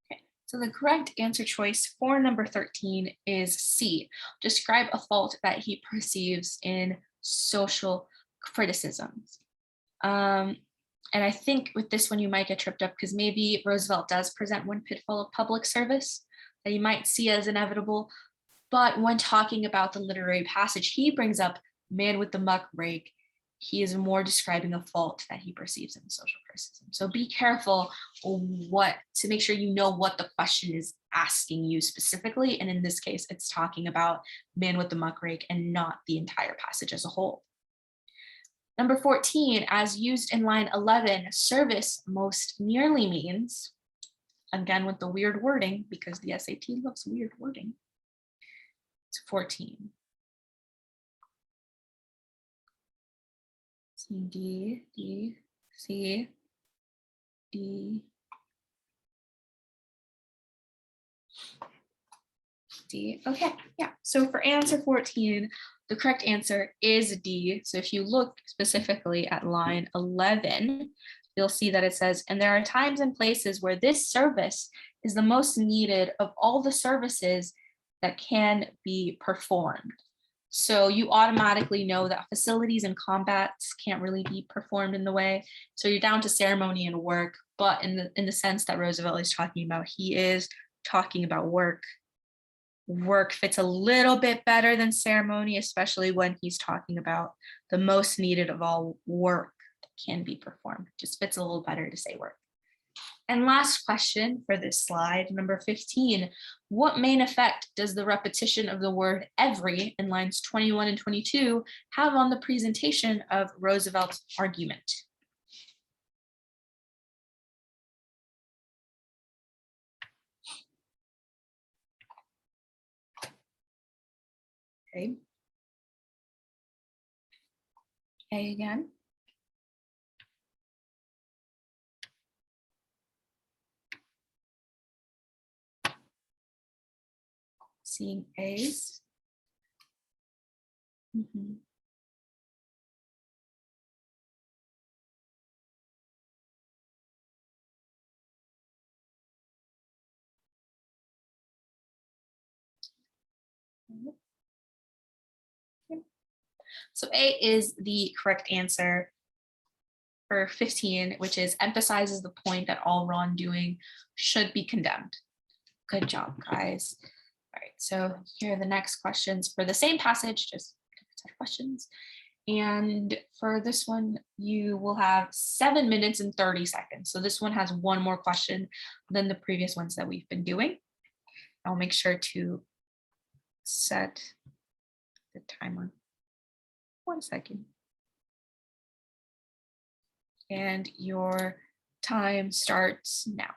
[SPEAKER 2] Okay, so the correct answer choice for number 13 is C. Describe a fault that he perceives in social criticisms. And I think with this one, you might get tripped up because maybe Roosevelt does present one pitfall of public service that you might see as inevitable. But when talking about the literary passage, he brings up man with the muck rake. He is more describing a fault that he perceives in social criticism. So be careful to make sure you know what the question is asking you specifically. And in this case, it's talking about man with the muck rake and not the entire passage as a whole. Number 14, as used in line 11, service most nearly means, again with the weird wording, because the SAT loves weird wording. It's 14. C, D, D, C, D, D. Okay, yeah. So for answer 14, the correct answer is D. So if you look specifically at line 11, you'll see that it says, and there are times and places where this service is the most needed of all the services that can be performed. So you automatically know that facilities and combats can't really be performed in the way. So you're down to ceremony and work, but in the sense that Roosevelt is talking about, he is talking about work. Work fits a little bit better than ceremony, especially when he's talking about the most needed of all work that can be performed. Just fits a little better to say work. And last question for this slide, number 15. What main effect does the repetition of the word every in lines 21 and 22 have on the presentation of Roosevelt's argument? Okay. A again. Seeing A's. So A is the correct answer for 15, which is emphasizes the point that all wrongdoing should be condemned. Good job, guys. All right, so here are the next questions for the same passage, just different set of questions. And for this one, you will have 7 minutes and 30 seconds. So this one has one more question than the previous ones that we've been doing. I'll make sure to set the timer. 1 second. And your time starts now.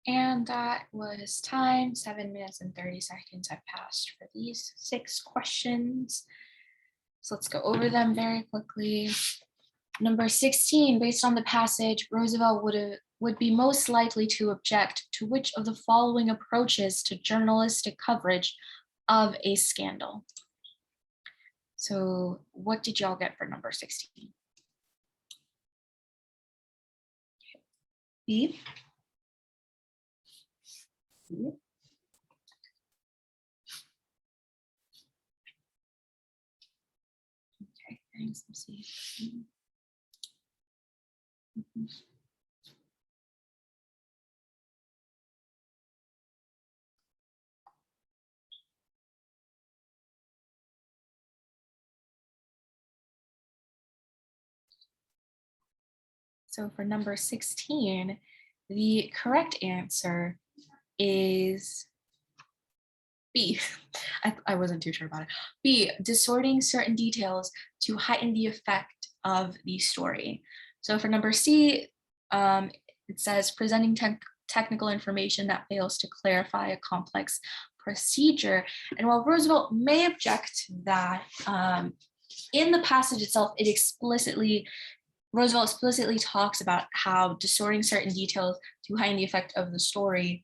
[SPEAKER 2] And that was time. 7 minutes and 30 seconds have passed for these 6 questions. So let's go over them very quickly. Number 16, based on the passage, Roosevelt would be most likely to object to which of the following approaches to journalistic coverage of a scandal. So what did y'all get for number 16? B. B. Okay, thanks. Let's see. So for number 16, the correct answer is B. I wasn't too sure about it. B, distorting certain details to heighten the effect of the story. So for number C, it says presenting technical information that fails to clarify a complex procedure. And while Roosevelt may object to that, in the passage itself, Roosevelt explicitly talks about how distorting certain details to heighten the effect of the story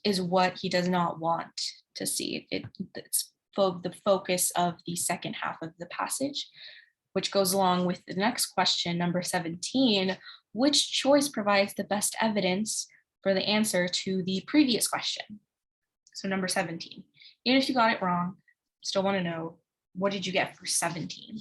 [SPEAKER 2] is what he does not want to see. It's the focus of the second half of the passage, which goes along with the next question, number 17. Which choice provides the best evidence for the answer to the previous question? So number 17. Even if you got it wrong, still want to know, what did you get for 17?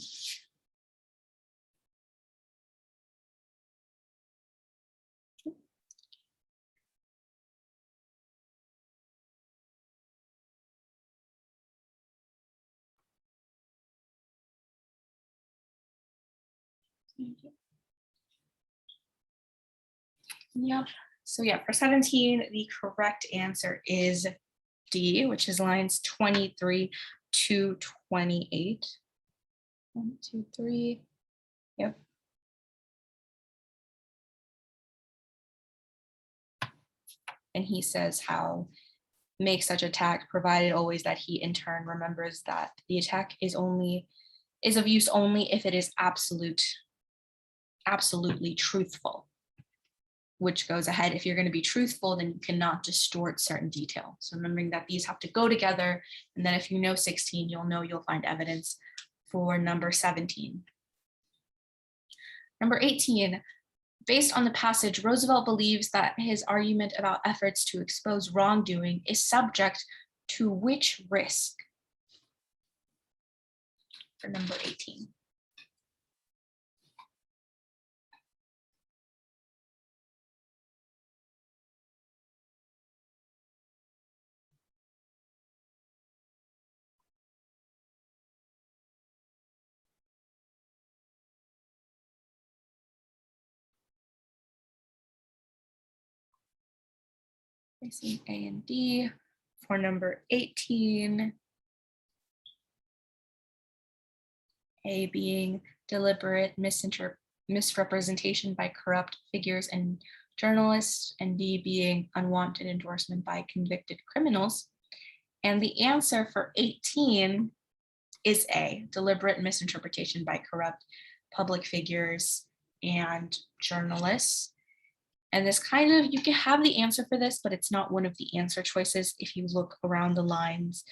[SPEAKER 2] Yep. So yeah, for 17, the correct answer is D, which is lines 23 to 28. 1, 2, 3. Yep. And he says how make such attack, provided always that he in turn remembers that the attack is of use only if it is absolutely truthful, which goes ahead. If you're going to be truthful, then you cannot distort certain detail. So remembering that these have to go together. And then if you know 16, you'll find evidence for number 17. Number 18, based on the passage, Roosevelt believes that his argument about efforts to expose wrongdoing is subject to which risk? For number 18. Placing A and D. For number 18, A being deliberate misrepresentation by corrupt figures and journalists, and D being unwanted endorsement by convicted criminals. And the answer for 18 is A, deliberate misinterpretation by corrupt public figures and journalists. And this you can have the answer for this, but it's not one of the answer choices. If you look around the lines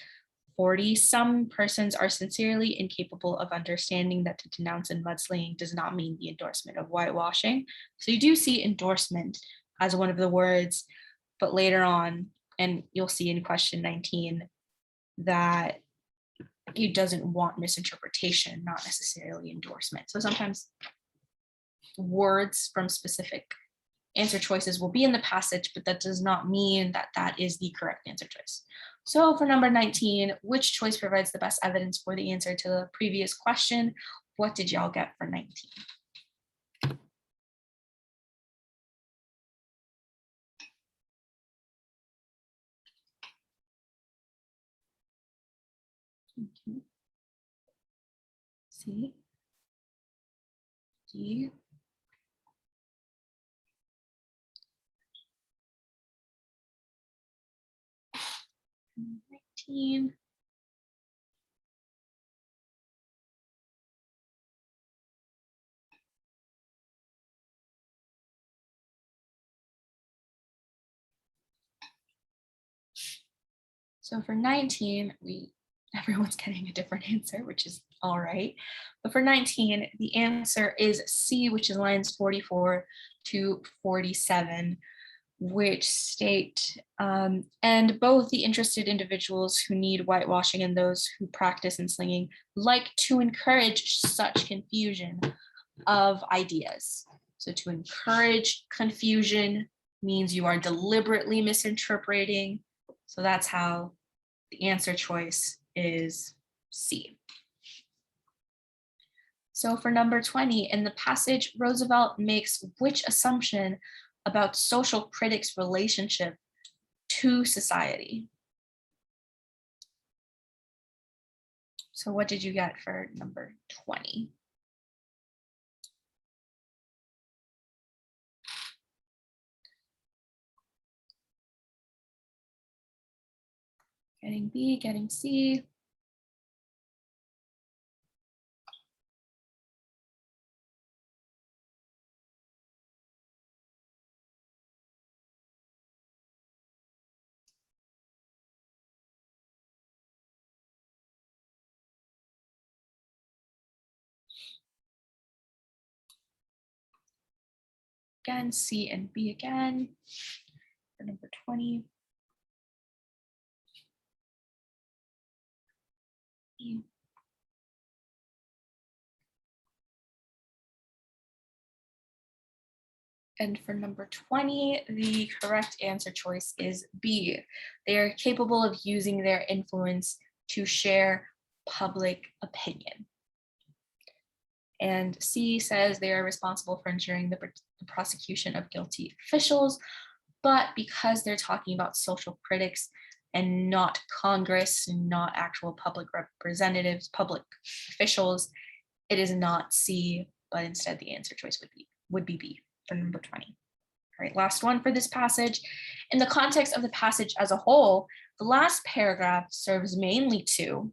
[SPEAKER 2] 40, some persons are sincerely incapable of understanding that to denounce and mudslinging does not mean the endorsement of whitewashing. So you do see endorsement as one of the words, but later on, and you'll see in question 19, that he doesn't want misinterpretation, not necessarily endorsement. So sometimes words from specific answer choices will be in the passage, but that does not mean that that is the correct answer choice. So for number 19, which choice provides the best evidence for the answer to the previous question? What did y'all get for 19? Okay. C, D, 19. So for 19, everyone's getting a different answer, which is all right. But for 19, the answer is C, which is lines 44 to 47, which state, and both the interested individuals who need whitewashing and those who practice in slinging like to encourage such confusion of ideas. So to encourage confusion means you are deliberately misinterpreting. So that's how the answer choice is C. So for number 20, in the passage, Roosevelt makes which assumption about social critics' relationship to society? So what did you get for number 20? Getting B, getting C. Again, C and B again for number 20. And for number 20, the correct answer choice is B. They are capable of using their influence to share public opinion. And C says they are responsible for ensuring the prosecution of guilty officials, but because they're talking about social critics and not Congress, and not actual public representatives, public officials, it is not C, but instead the answer choice would be B for number 20. All right, last one for this passage. In the context of the passage as a whole, the last paragraph serves mainly to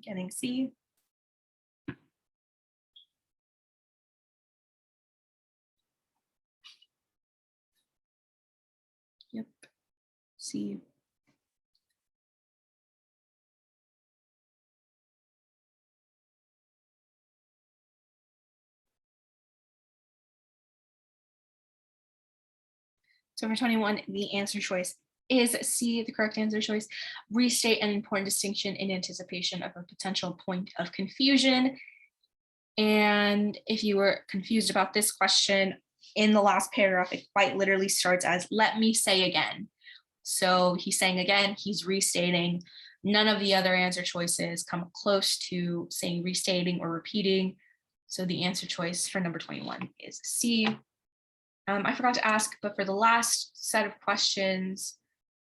[SPEAKER 2] getting C. Yep, C. So for 21, the answer choice is C, the correct answer choice. Restate an important distinction in anticipation of a potential point of confusion. And if you were confused about this question, in the last paragraph, it quite literally starts as, let me say again. So he's saying again, he's restating. None of the other answer choices come close to saying restating or repeating. So the answer choice for number 21 is C. I forgot to ask, but for the last set of questions,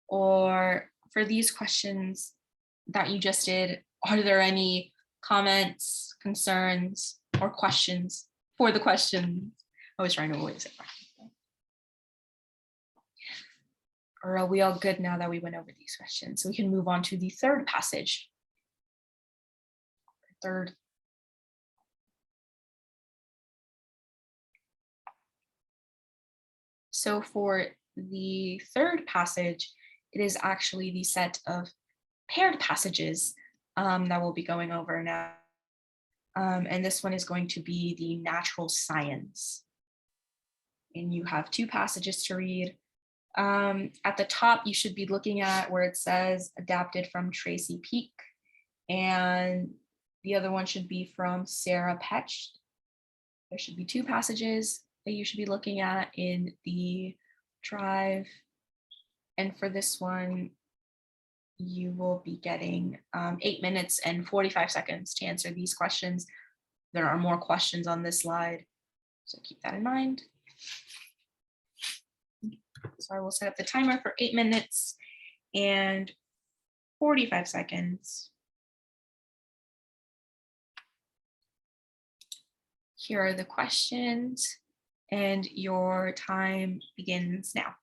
[SPEAKER 2] or for these questions that you just did, are there any comments, concerns, or questions for the questions? I was trying to avoid it. Or are we all good now that we went over these questions? So we can move on to the third passage. Third. So for the third passage, it is actually the set of paired passages that we'll be going over now. And this one is going to be the natural science. And you have two passages to read. At the top, you should be looking at where it says adapted from Tracy Peak. And the other one should be from Sarah Petch. There should be two passages that you should be looking at in the drive. And for this one, you will be getting 8 minutes and 45 seconds to answer these questions. There are more questions on this slide, so keep that in mind. So I will set up the timer for 8 minutes and 45 seconds. Here are the questions, and your time begins now.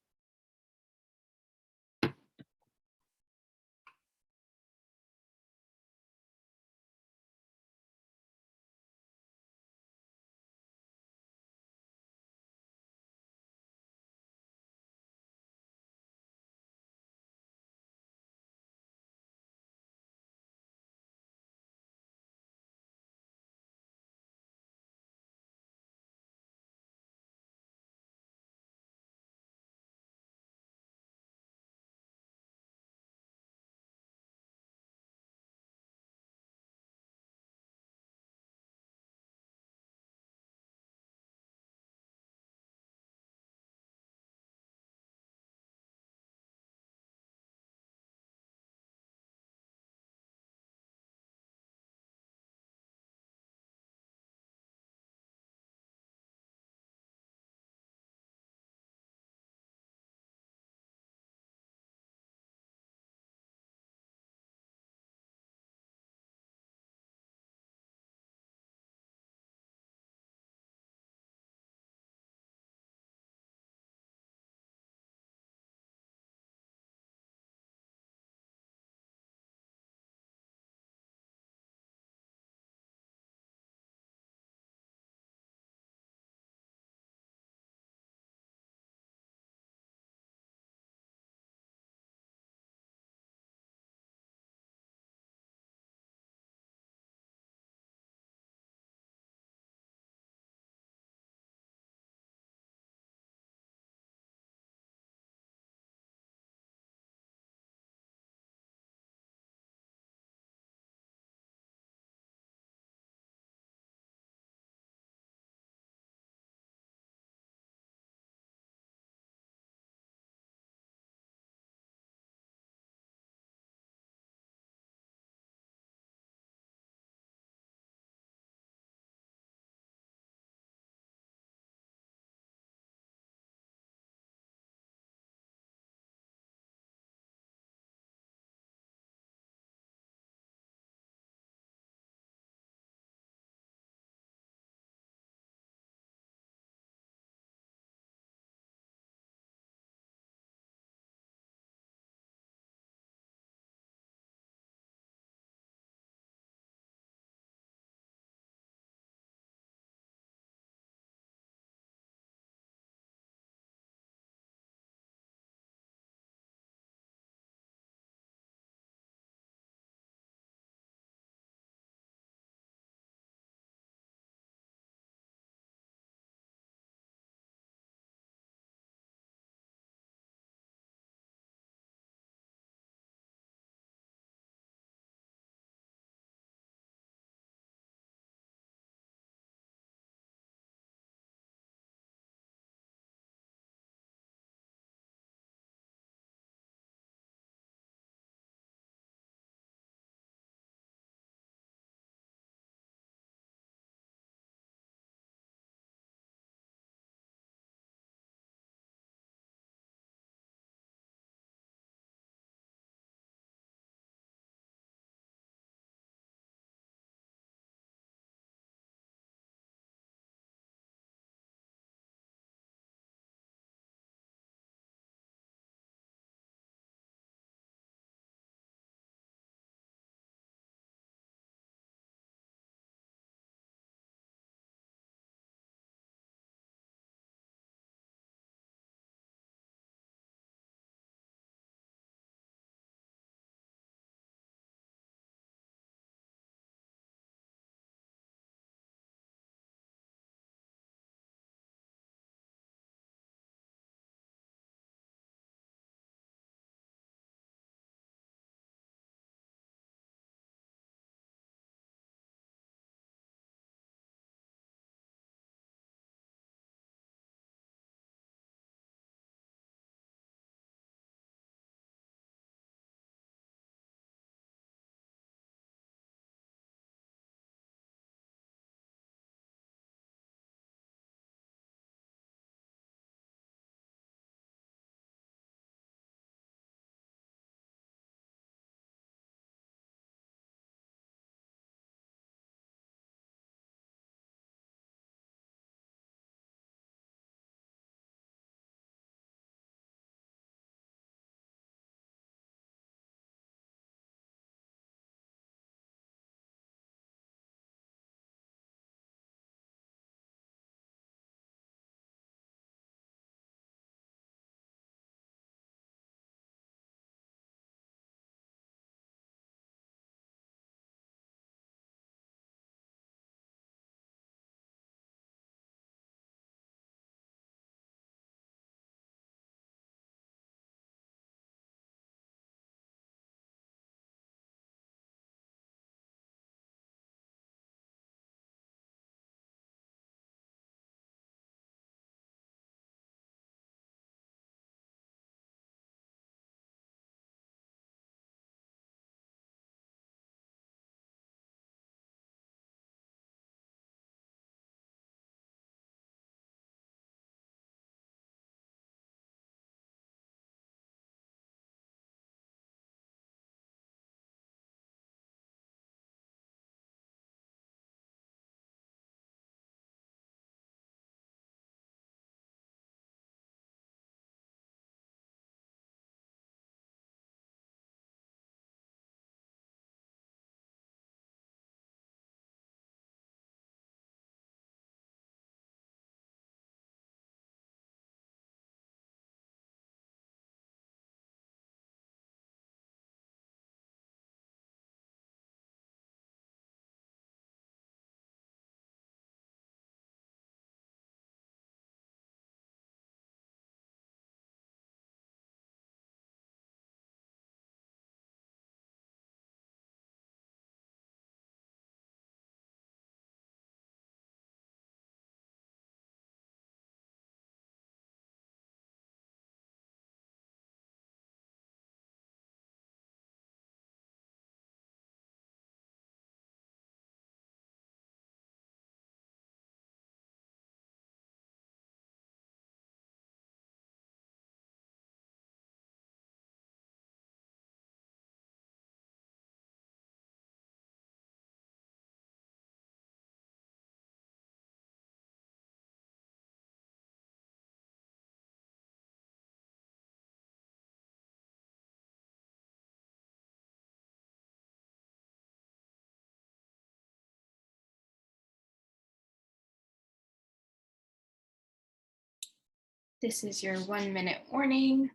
[SPEAKER 2] This is your 1-minute warning.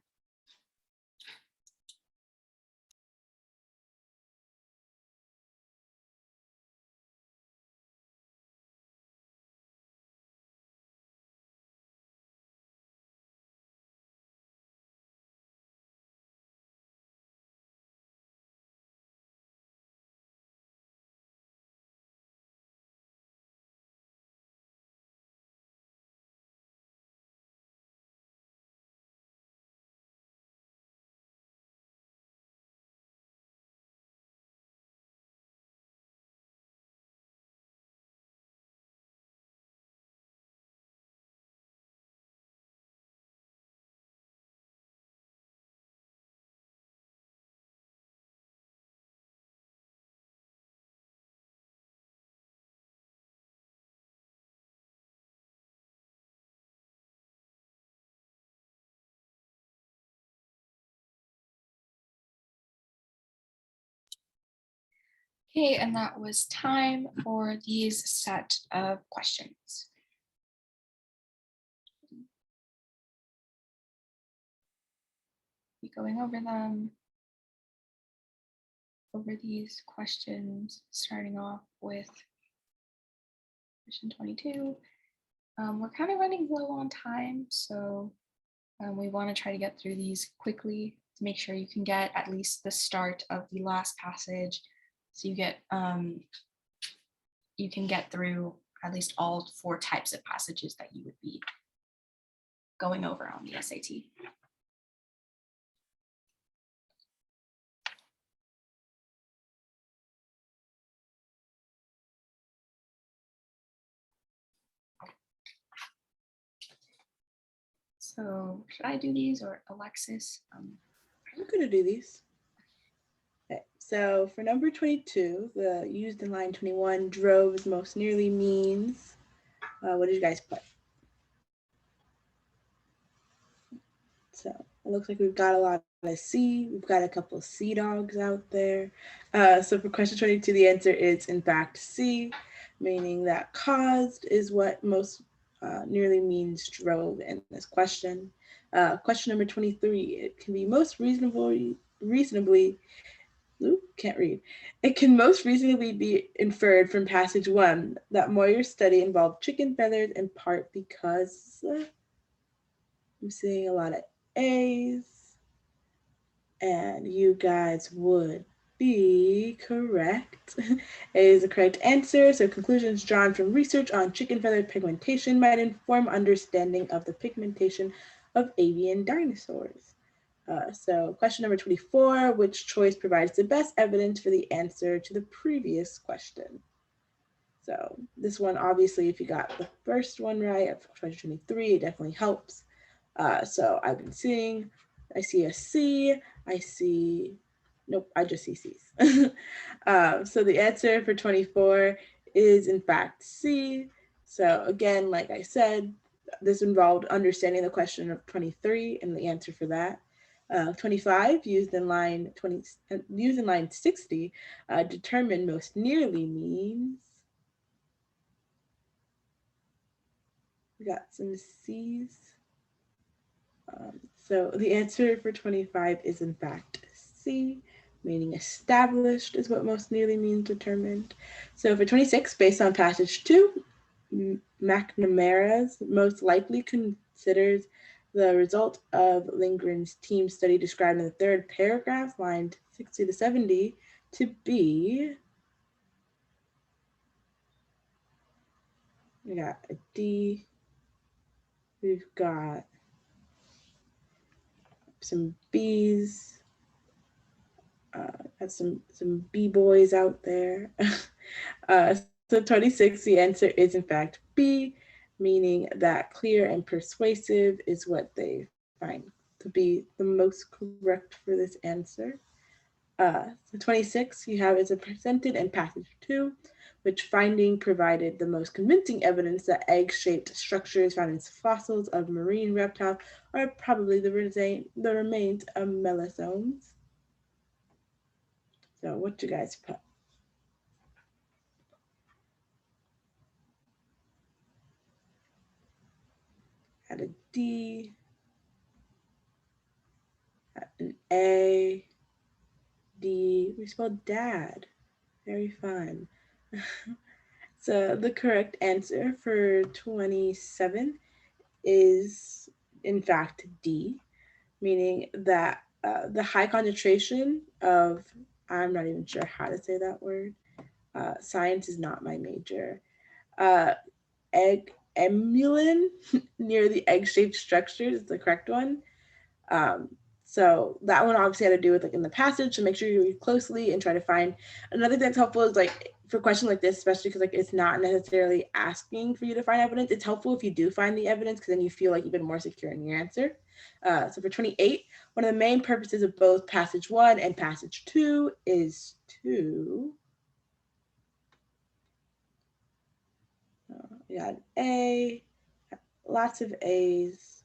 [SPEAKER 2] Okay, and that was time for these set of questions. Be going over them, over these questions, starting off with question 22. We're kind of running low on time, so we want to try to get through these quickly to make sure you can get at least the start of the last passage, so you can get through at least all 4 types of passages that you would be going over on the SAT. So should I do these or Alexis?
[SPEAKER 1] I'm going to do these. Okay, so for number 22, the used in line 21, droves most nearly means, what did you guys put? So it looks like we've got a lot of C. We've got a couple of sea dogs out there. So for question 22, the answer is in fact C, meaning that caused is what most nearly means drove in this question. Question number 23, it can be most reasonably, can't read. It can most reasonably be inferred from passage 1 that Moyer's study involved chicken feathers in part because I'm seeing a lot of A's, and you guys would be correct. A is the correct answer. So conclusions drawn from research on chicken feather pigmentation might inform understanding of the pigmentation of avian dinosaurs. So question number 24, which choice provides the best evidence for the answer to the previous question? So this one, obviously, if you got the first one right of 2023, it definitely helps. So I've been seeing, I see a C, I see, nope, I just see C's. So the answer for 24 is in fact C. So again, like I said, this involved understanding the question of 23 and the answer for that. 25 used in line 60, determine most nearly means. We got some C's. So the answer for 25 is in fact C, meaning established is what most nearly means determined. So for 26, based on passage 2, McNamara's most likely considers the result of Lindgren's team study described in the 3rd paragraph, line 60 to 70, to be, we got a D, we've got some B's, got some B-boys out there. So 26, the answer is in fact B, meaning that clear and persuasive is what they find to be the most correct for this answer. So 26, you have is presented in passage 2, which finding provided the most convincing evidence that egg-shaped structures found in fossils of marine reptiles are probably the remains of melasomes. So what you guys put? Got a D, got an A, D. We spelled dad. Very fun. So the correct answer for 27 is in fact D, meaning that the high concentration of, I'm not even sure how to say that word. Science is not my major. Uh, egg emulin near the egg-shaped structures is the correct one. Um, so that one obviously had to do with like in the passage. So make sure you read closely and try to find. Another thing that's helpful is like for questions like this, especially because like it's not necessarily asking for you to find evidence. It's helpful if you do find the evidence because then you feel like even more secure in your answer. So for 28, one of the main purposes of both passage 1 and passage 2 is to we got A, lots of A's,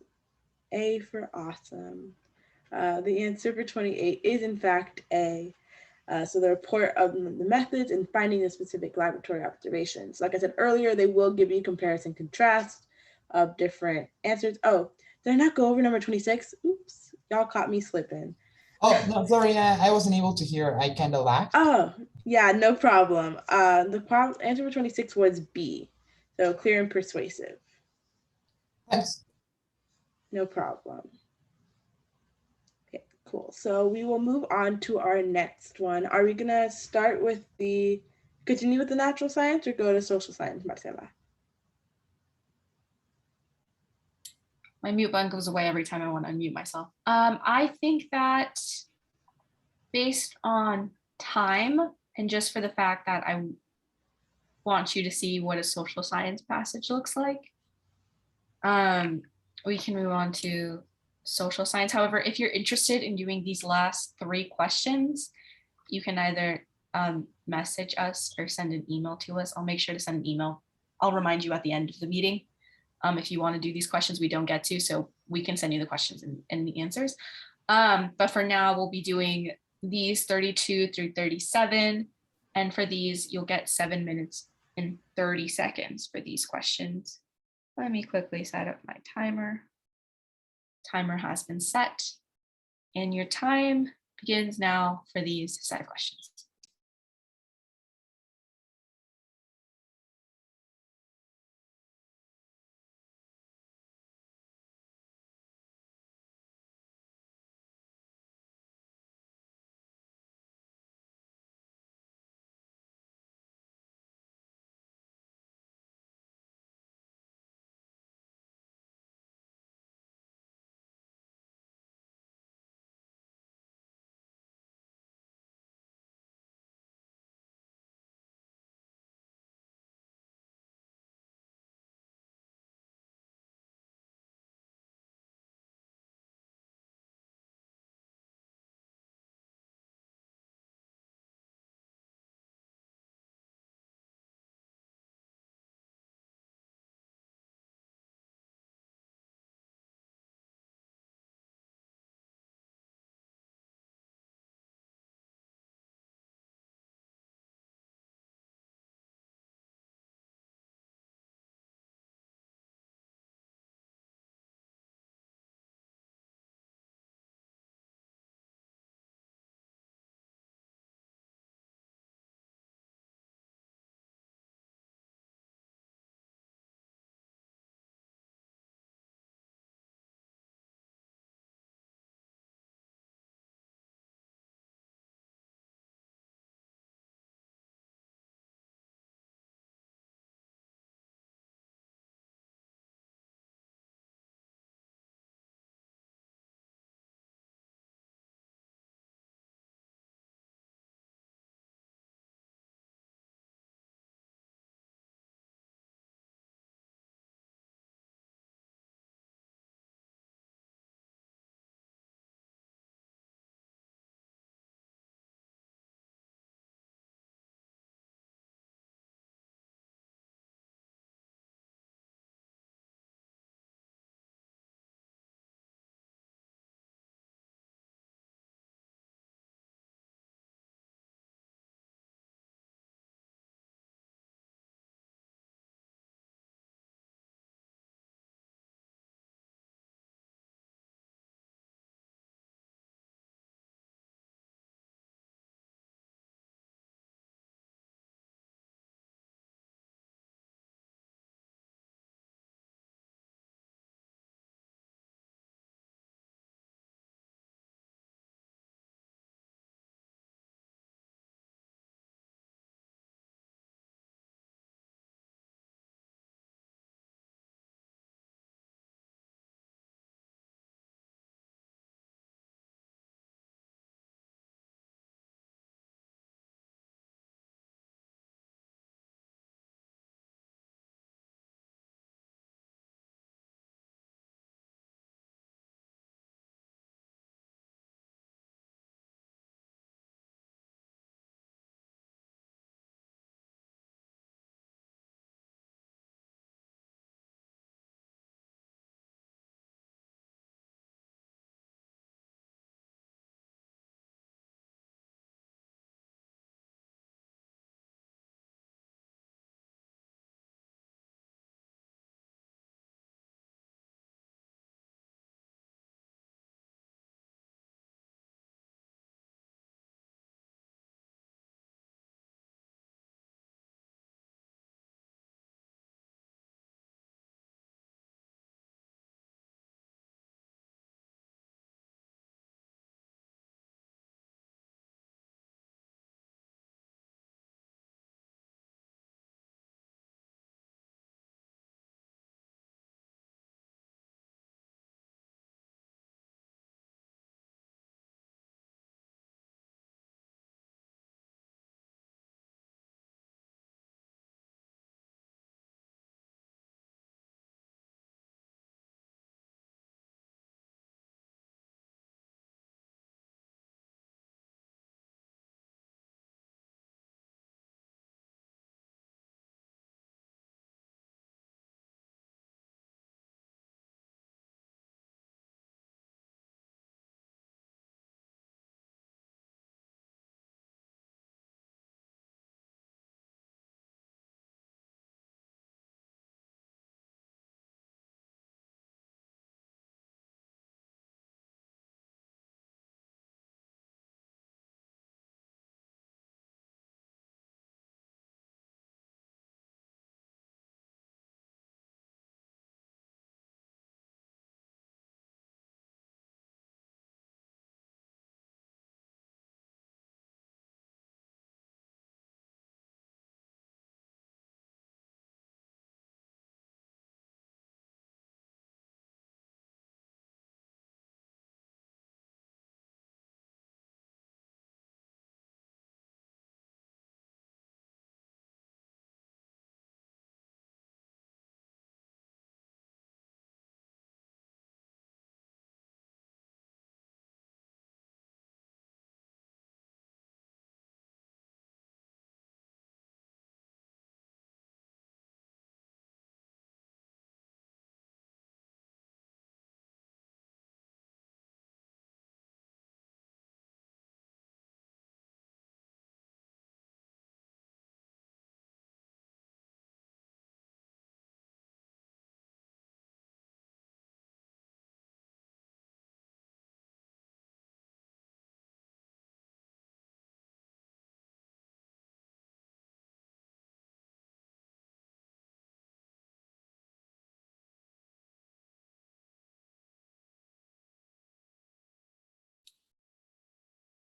[SPEAKER 1] A for awesome. The answer for 28 is in fact A. So the report of the methods and finding the specific laboratory observations. Like I said earlier, they will give you comparison contrast of different answers. Oh, did I not go over number 26? Oops, y'all caught me slipping.
[SPEAKER 3] Oh, no, sorry, I wasn't able to hear. I kind of lagged.
[SPEAKER 1] Oh, yeah, no problem. The answer for 26 was B. So clear and persuasive.
[SPEAKER 3] Thanks.
[SPEAKER 1] No problem. Okay, cool. So we will move on to our next one. Are we gonna continue with the natural science or go to social science, Marcela?
[SPEAKER 2] My mute button goes away every time I want to unmute myself. I think that based on time and just for the fact that I want you to see what a social science passage looks like, we can move on to social science. However, if you're interested in doing these last 3 questions, you can either message us or send an email to us. I'll make sure to send an email. I'll remind you at the end of the meeting if you want to do these questions we don't get to, so we can send you the questions and the answers. But for now, we'll be doing these 32 through 37. And for these, you'll get 7 minutes and 30 seconds for these questions. Let me quickly set up my timer. Timer has been set. And your time begins now for these set of questions.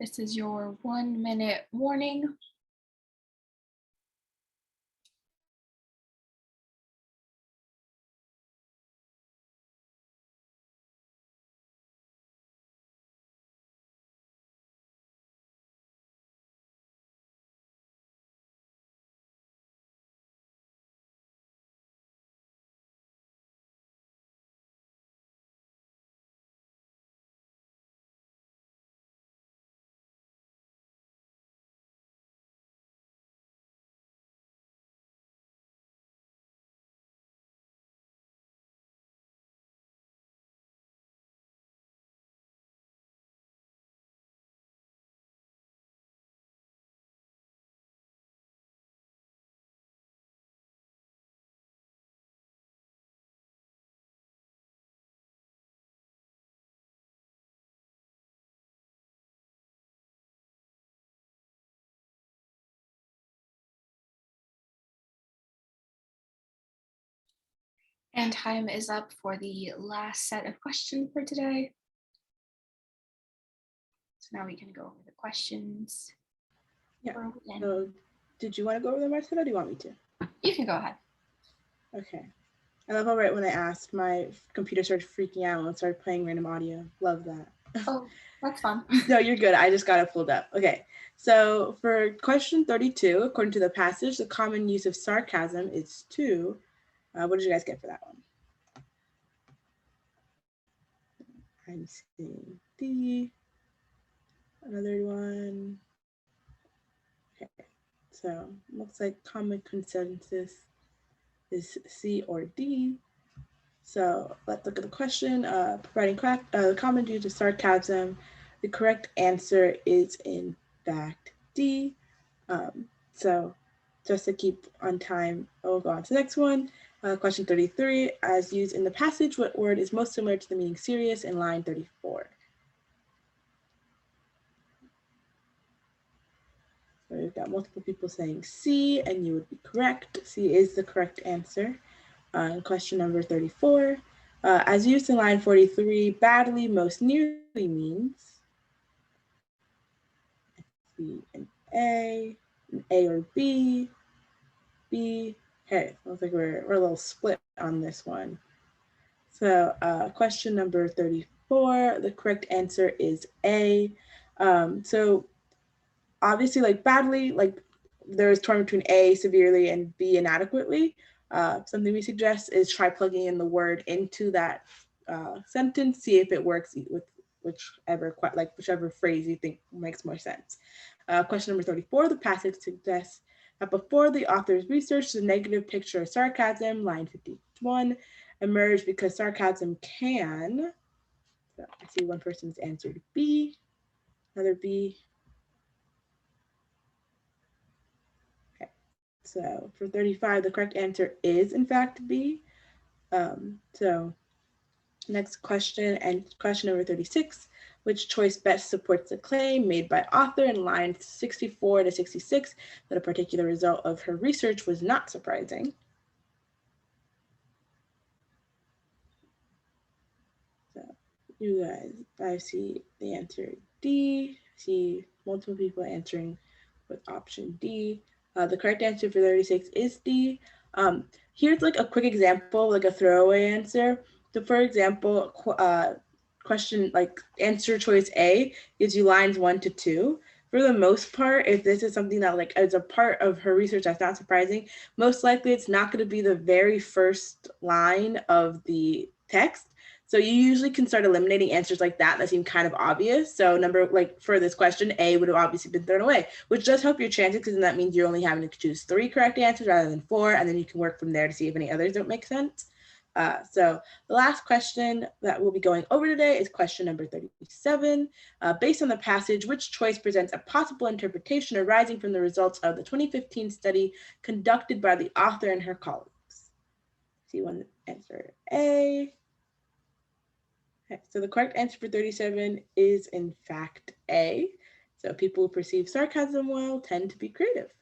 [SPEAKER 2] This is your 1 minute warning. And time is up for the last set of questions for today. So now we can go over the questions.
[SPEAKER 1] Yeah. So did you want to go over them, Marcella, or do you want me to?
[SPEAKER 2] You can go ahead.
[SPEAKER 1] Okay. I love how right when I asked, my computer started freaking out and started playing random audio. Love that.
[SPEAKER 2] Oh, that's fun.
[SPEAKER 1] No, you're good. I just got it pulled up. Okay. So for question 32, according to the passage, the common use of sarcasm is to, what did you guys get for that one? I'm seeing D. Another one. Okay. So looks like common consensus is C or D. So let's look at the question. Providing common use of sarcasm. The correct answer is in fact D. So just to keep on time, I'll go on to the next one. Question 33, as used in the passage, what word is most similar to the meaning serious in line 34? So we've got multiple people saying C, and you would be correct. C is the correct answer. Question number 34, as used in line 43, badly most nearly means, B and an A or B. B. Okay, looks like we're a little split on this one. So question number 34, the correct answer is A. So obviously, like badly, like there's torn between A, severely, and B, inadequately. Something we suggest is try plugging in the word into that sentence, see if it works with whichever phrase you think makes more sense. Question number 34, the passage suggests that before the author's research, the negative picture of sarcasm, line 51, emerged because sarcasm can, so I see one person's answered B, another B. Okay, so for 35, the correct answer is in fact B. So next question, and question number 36, which choice best supports the claim made by author in lines 64 to 66 that a particular result of her research was not surprising? So you guys, I see the answer D, see multiple people answering with option D. The correct answer for 36 is D. Here's like a quick example, like a throwaway answer. So for example, question like answer choice A gives you lines 1 to 2. For the most part, if this is something that like is a part of her research that's not surprising, most likely it's not going to be the very first line of the text. So you usually can start eliminating answers like that seem kind of obvious. So for this question, A would have obviously been thrown away, which does help your chances because that means you're only having to choose 3 correct answers rather than 4, and then you can work from there to see if any others don't make sense. So the last question that we'll be going over today is question number 37. Based on the passage, which choice presents a possible interpretation arising from the results of the 2015 study conducted by the author and her colleagues? See one answer A. Okay, so the correct answer for 37 is in fact A. So people who perceive sarcasm well tend to be creative.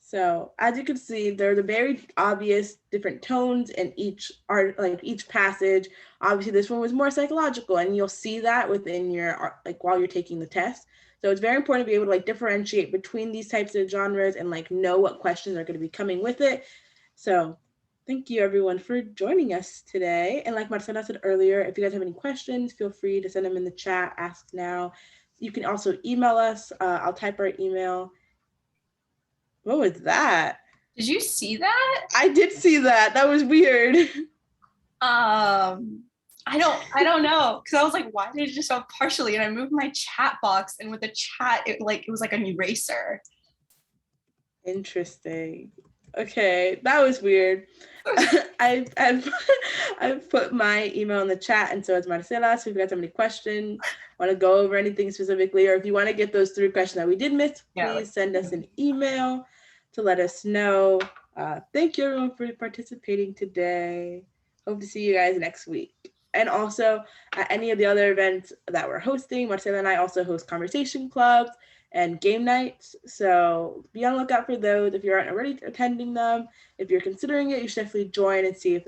[SPEAKER 1] So as you can see, there are the very obvious different tones in each art, like each passage. Obviously, this one was more psychological, and you'll see that within your while you're taking the test. So it's very important to be able to like differentiate between these types of genres and like know what questions are going to be coming with it. So thank you everyone for joining us today. And like Marcela said earlier, if you guys have any questions, feel free to send them in the chat, ask now. You can also email us. I'll type our email. What was that?
[SPEAKER 2] Did you see that?
[SPEAKER 1] I did see that. That was weird.
[SPEAKER 2] I don't know, because I was like, why did it just stop partially? And I moved my chat box, and with the chat, it was like an eraser.
[SPEAKER 1] Interesting. Okay, that was weird. I've put my email in the chat, and so it's Marcela. So if you guys have any questions, want to go over anything specifically, or if you want to get those 3 questions that we did miss, please send us an email to let us know. Thank you everyone for participating today. Hope to see you guys next week. And also at any of the other events that we're hosting, Marcela and I also host conversation clubs and game nights. So be on the lookout for those. If you aren't already attending them, if you're considering it, you should definitely join and see if it's